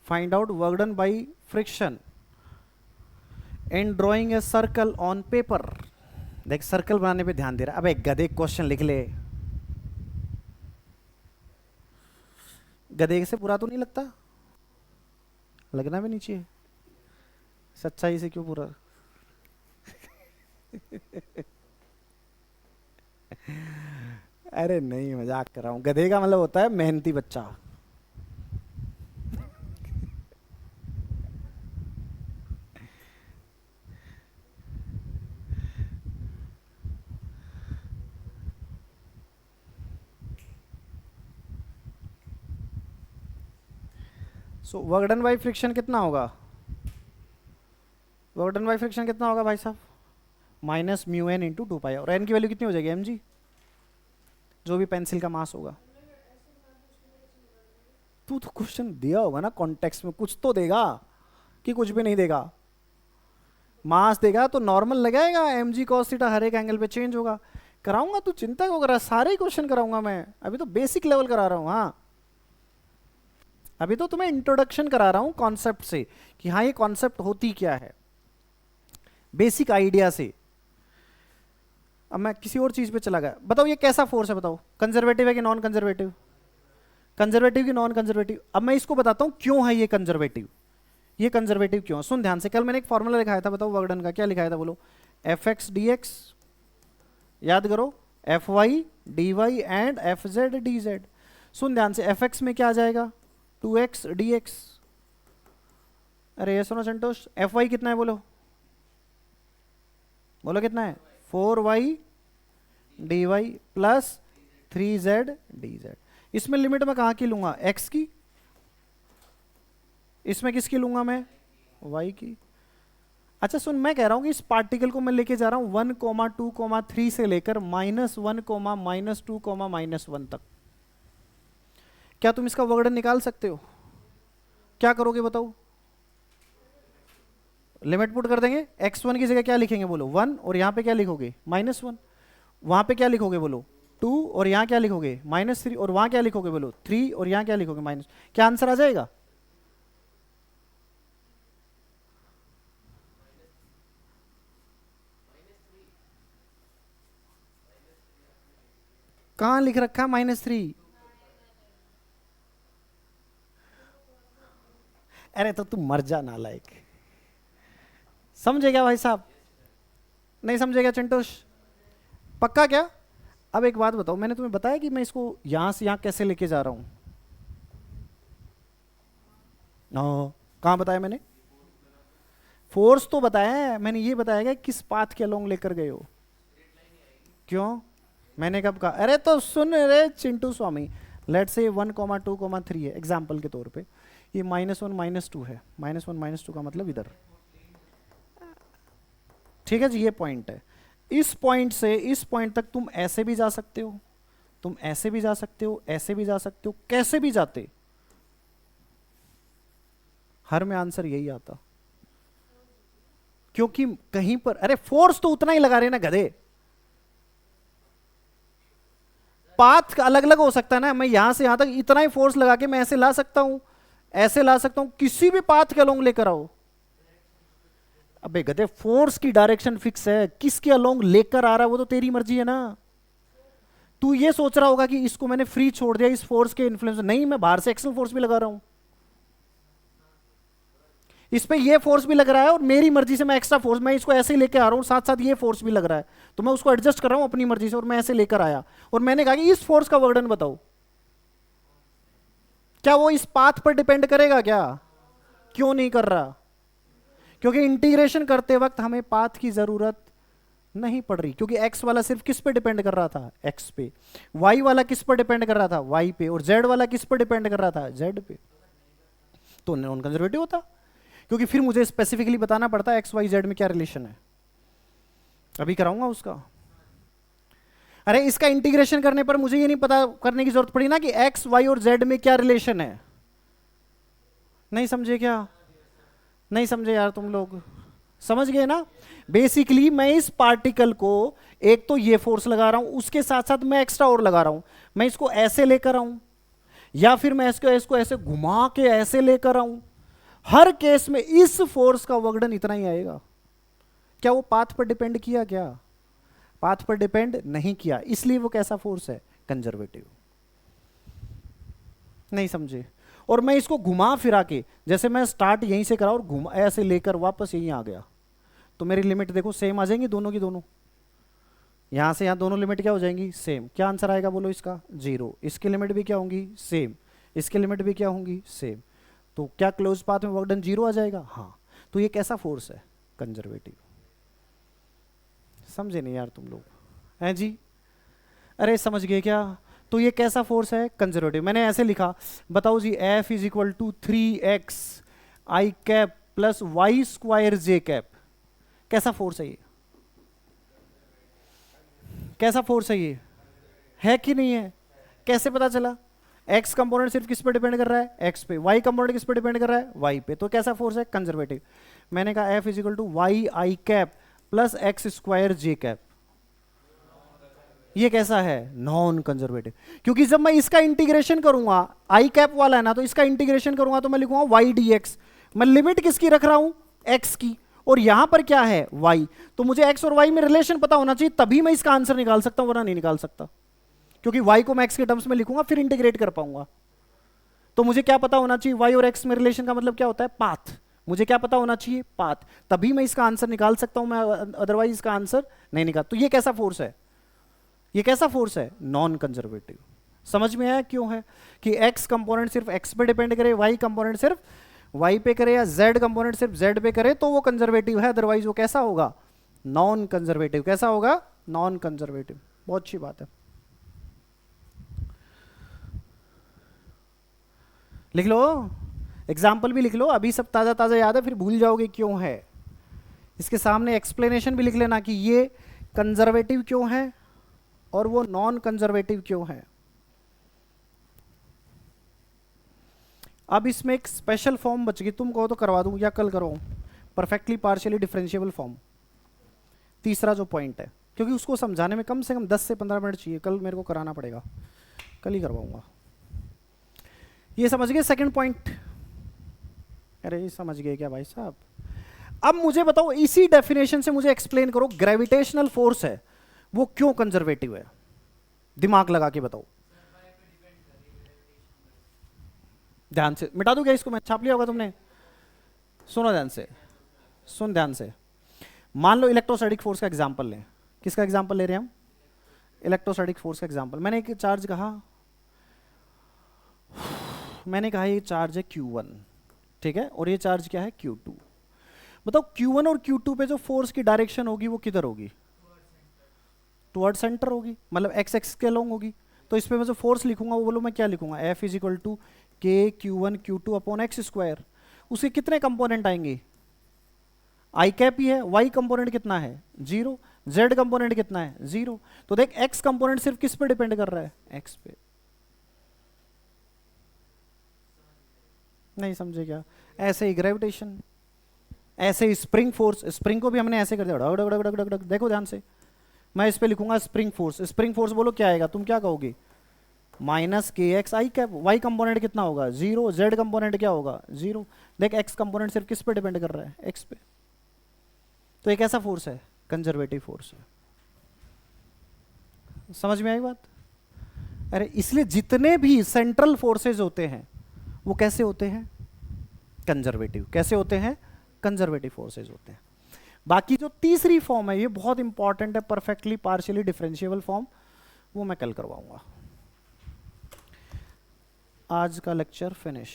find out work done by friction in drawing a circle on paper. देख सर्कल बनाने पे ध्यान दे रहा, अबे गधे क्वेश्चन लिख ले, गधे से पूरा तो नहीं लगता, लगना भी नहीं चाहिए, सच्चाई से क्यों पूरा। अरे नहीं मजाक कर रहा हूं, गधे का मतलब होता है मेहनती बच्चा। सो वर्क डन बाई फ्रिक्शन कितना होगा, वर्क डन बाई फ्रिक्शन कितना होगा भाई साहब, माइनस म्यू एन इंटू 2 पाई, और एन की वैल्यू कितनी हो जाएगी, एम जी, जो भी पेंसिल का मास होगा। तू तो क्वेश्चन दिया होगा ना कॉन्टेक्स्ट में, कुछ तो देगा कि कुछ भी नहीं देगा। मास देगा तो नॉर्मल लगाएगा, एम जी कॉस थीटा हर एक एंगल पे चेंज होगा। कराऊंगा, तू चिंता क्यों कर रहा है, सारे ही क्वेश्चन कराऊंगा मैं, अभी तो बेसिक लेवल करा रहा हूँ। हाँ, अभी तो तुम्हें इंट्रोडक्शन करा रहा हूं कॉन्सेप्ट से, कि हाँ ये कॉन्सेप्ट होती क्या है, बेसिक आइडिया से। अब मैं किसी और चीज पे चला गया, बताओ ये कैसा फोर्स है, बताओ कंजर्वेटिव है कि नॉन कंजर्वेटिव, कंजर्वेटिव कि नॉन कंजर्वेटिव। अब मैं इसको बताता हूं क्यों है ये कंजर्वेटिव, ये कंजर्वेटिव क्यों। सुन ध्यान से, कल मैंने एक फॉर्मूला लिखाया था, बताओ वर्क डन का, क्या लिखाया था बोलो, एफ एक्स डी एक्स, याद करो, F Y D Y and F Z D Z. सुन ध्यान से, एफ एक्स में क्या आ जाएगा, 2x dx। अरे ये सुनो संतोष, एफ वाई कितना है बोलो, बोलो कितना है, 4y dy plus 3z dz। इसमें लिमिट मैं कहाँ की लूंगा, x की, इसमें किसकी लूंगा मैं, y की। अच्छा सुन, मैं कह रहा हूं कि इस पार्टिकल को मैं लेके जा रहा हूं 1,2,3 से लेकर -1, -2, -1 तक। क्या तुम इसका वर्क डन निकाल सकते हो, क्या करोगे बताओ, लिमिट पुट कर देंगे, x1 की जगह क्या लिखेंगे बोलो, 1, और यहां पे क्या लिखोगे, -1, वहां पे क्या लिखोगे बोलो, 2, और यहां क्या लिखोगे, -3, और वहां क्या लिखोगे बोलो, 3, और यहां क्या लिखोगे, माइनस। क्या आंसर आ जाएगा, कहां लिख रखा है -3। अरे तो तू मर जा नालायक, समझे क्या भाई साहब? नहीं समझे क्या चिंटूश? पक्का क्या? अब एक बात बताओ, मैंने तुम्हें बताया कि मैं इसको यहां से यहां कैसे लेके जा रहा हूं? कहां बताया मैंने? फोर्स तो बताया है मैंने, ये बताया कि किस पाथ के अलोंग लेकर गए हो। क्यों? मैंने कब कहा? अरे तो सुन रे चिंटू स्वामी, लेट से 1,2,3 है एग्जाम्पल के तौर पे, ये -1 -2 है, -1 -2 का मतलब इधर, ठीक है जी, ये पॉइंट है। इस पॉइंट से इस पॉइंट तक तुम ऐसे भी जा सकते हो, तुम ऐसे भी जा सकते हो, ऐसे भी जा सकते हो, कैसे भी जाते, हर में आंसर यही आता। क्योंकि कहीं पर, अरे फोर्स तो उतना ही लगा रहे ना गधे, पाथ अलग अलग हो सकता है ना, मैं यहां से यहां तक इतना ही फोर्स लगा के मैं ऐसे ला सकता हूं, ऐसे ला सकता हूं, किसी भी पाथ के अलोंग लेकर आओ। अबे गधे, फोर्स की डायरेक्शन फिक्स है, किसके अलोंग लेकर आ रहा है वो तो तेरी मर्जी है ना। तू ये सोच रहा होगा कि इसको मैंने फ्री छोड़ दिया इस फोर्स के इन्फ्लुएंस, नहीं, मैं बाहर से एक्सल फोर्स भी लगा रहा हूं, इस पे ये फोर्स भी लग रहा है और मेरी मर्जी से मैं एक्स्ट्रा फोर्स, मैं इसको ऐसे ही लेके आ रहा हूं, साथ साथ ये फोर्स भी लग रहा है, तो मैं उसको एडजस्ट कर रहा हूं अपनी मर्जी से और मैं ऐसे लेकर आया, और मैंने कहा कि इस फोर्स का वर्णन बताओ, क्या वो इस पाथ पर डिपेंड करेगा क्या? क्यों नहीं कर रहा? क्योंकि इंटीग्रेशन करते वक्त हमें पाथ की जरूरत नहीं पड़ रही, क्योंकि एक्स वाला सिर्फ किस पे डिपेंड कर रहा था? एक्स पे। वाई वाला किस पर डिपेंड कर रहा था? वाई पे। और जेड वाला किस पर डिपेंड कर रहा था? जेड पे। तो नॉन कंजर्वेटिव होता, क्योंकि फिर मुझे स्पेसिफिकली बताना पड़ता है एक्स वाई जेड में क्या रिलेशन है, अभी कराऊंगा उसका। अरे इसका इंटीग्रेशन करने पर मुझे ये नहीं पता करने की जरूरत पड़ी ना कि एक्स वाई और जेड में क्या रिलेशन है। नहीं समझे क्या? नहीं समझे यार तुम लोग? समझ गए ना? बेसिकली मैं इस पार्टिकल को एक तो ये फोर्स लगा रहा हूं, उसके साथ साथ मैं एक्स्ट्रा और लगा रहा हूं, मैं इसको ऐसे लेकर आऊं या फिर मैं इसको ऐसे घुमा के ऐसे लेकर आऊं, हर केस में इस फोर्स का वर्णन इतना ही आएगा। क्या वो पाथ पर डिपेंड किया? क्या पाथ पर डिपेंड नहीं किया, इसलिए वो कैसा फोर्स है? कंजर्वेटिव। नहीं समझे? और मैं इसको घुमा फिरा के, जैसे मैं स्टार्ट यहीं से करा और घुमा ऐसे लेकर वापस यहीं आ गया, तो मेरी लिमिट देखो सेम आ जाएंगी दोनों की दोनों, यहां से यहां दोनों लिमिट क्या हो जाएंगी? सेम। क्या आंसर आएगा बोलो इसका? 0। इसकी लिमिट भी क्या होंगी? सेम। इसकी लिमिट भी क्या होंगी? सेम। तो क्या क्लोज पाथ में वर्क डन 0 आ जाएगा? हाँ। तो ये कैसा फोर्स है? कंजर्वेटिव। समझे नहीं यार तुम लोग? हैं जी? अरे समझ गए क्या? तो ये कैसा फोर्स है? कंजर्वेटिव। मैंने ऐसे लिखा, बताओ जी, F is equal to 3x i cap plus y square j cap, कैसा फोर्स है ये? कैसा फोर्स है ये? है कि नहीं है? कैसे पता चला? x कंपोनेंट सिर्फ किस पर डिपेंड कर रहा है? x पे। y कंपोनेंट किस पर डिपेंड कर रहा है? y पे। तो कैसा फोर्स है? कंजर्वेटिव। मैंने कहा F is equal to y i cap plus x square j cap, ये कैसा है? Non conservative. क्योंकि जब मैं इसका इंटीग्रेशन करूंगा, आई कैप वाला है ना, तो इसका इंटीग्रेशन करूंगा तो मैं लिखूंगा वाई डी एक्स, मैं लिमिट किसकी रख रहा हूं? एक्स की, और यहां पर क्या है? वाई। तो मुझे एक्स और वाई में रिलेशन पता होना चाहिए, तभी मैं इसका आंसर निकाल सकता हूं, वरना नहीं निकाल सकता, क्योंकि वाई को मैं एक्स के टर्म्स में लिखूंगा फिर इंटीग्रेट कर पाऊंगा। तो मुझे क्या पता होना चाहिए? वाई और एक्स में रिलेशन का मतलब क्या होता है? पाथ। मुझे क्या पता होना चाहिए? पाथ। तभी मैं इसका आंसर निकाल सकता हूं, मैं अदरवाइज इसका आंसर नहीं निकाल। तो ये कैसा फोर्स है? ये कैसा फोर्स है? Non conservative. समझ में आया क्यों है कि x कंपोनेंट सिर्फ x पे डिपेंड करे, y कंपोनेंट सिर्फ y पे करे, या z कंपोनेंट सिर्फ z पे करे, तो वो कंजर्वेटिव है, अदरवाइज वो कैसा होगा? Non conservative. कैसा होगा? Non conservative. बहुत अच्छी बात है, लिख लो, एग्जाम्पल भी लिख लो, अभी सब ताजा ताजा याद है, फिर भूल जाओगे क्यों है। इसके सामने एक्सप्लेनेशन भी लिख लेना कि ये कंजर्वेटिव क्यों है और वो नॉन कंजर्वेटिव क्यों है। अब इसमें एक स्पेशल फॉर्म बच गई, तुम कहो तो करवा दूं या कल करवाऊं? परफेक्टली पार्शियली डिफरेंशिएबल फॉर्म, तीसरा जो पॉइंट है, क्योंकि उसको समझाने में कम से कम 10 से 15 मिनट चाहिए, कल मेरे को कराना पड़ेगा, कल ही करवाऊंगा। ये समझ गए सेकंड पॉइंट? अरे ये समझ गए क्या भाई साहब? अब मुझे बताओ, इसी डेफिनेशन से मुझे एक्सप्लेन करो, ग्रेविटेशनल फोर्स है वो क्यों कंजर्वेटिव है? दिमाग लगा के बताओ। ध्यान से मिटा दूं क्या इसको? मैं छाप लिया होगा तुमने? सुनो ध्यान से, सुन ध्यान से। मान लो इलेक्ट्रोस्टैटिक फोर्स का एग्जांपल लें, किसका एग्जांपल ले रहे हैं हम? इलेक्ट्रोस्टैटिक फोर्स का एग्जांपल। मैंने एक चार्ज कहा, मैंने कहा ये चार्ज है Q1, ठीक है, और ये चार्ज क्या है Q2। बताओ Q1 और Q2 पे जो फोर्स की डायरेक्शन होगी वो किधर होगी? टुवर्ड सेंटर होगी, मतलब एक्स एक्स के लॉन्ग होगी। तो इस पे मैं जो फोर्स लिखूंगा वो बोलो मैं क्या लिखूंगा, F इज इक्वल टू के Q1 Q2 upon x square. उसके कितने कंपोनेंट आएंगे? आई कैप ही है, वाई कंपोनेंट कितना है? 0, जेड कंपोनेंट कितना है? 0। तो देख एक्स कंपोनेंट सिर्फ किस पे डिपेंड कर रहा है? एक्स पे। नहीं समझे क्या? ऐसे ही ग्रेविटेशन, ऐसे ही स्प्रिंग फोर्स, स्प्रिंग को भी हमने ऐसे कर दिया, डग डग डग डग डग। देखो ध्यान से, मैं इस पे लिखूंगा स्प्रिंग फोर्स। स्प्रिंग फोर्स बोलो क्या आएगा, तुम क्या कहोगे? माइनस के x i cap. Y component कितना होगा? 0। जेड कंपोनेंट क्या होगा? 0। देख एक्स कंपोनेंट सिर्फ किस पे डिपेंड कर रहा है? एक्स पे। तो एक ऐसा फोर्स है, कंजर्वेटिव फोर्स है। समझ में आई बात? अरे इसलिए जितने भी सेंट्रल फोर्सेज होते हैं वो कैसे होते हैं? कंजर्वेटिव। कैसे होते हैं? कंजर्वेटिव फोर्सेज होते हैं। बाकी जो तीसरी फॉर्म है ये बहुत इंपॉर्टेंट है, परफेक्टली पार्शियली डिफरेंशिएबल फॉर्म, वो मैं कल करवाऊंगा। आज का लेक्चर फिनिश।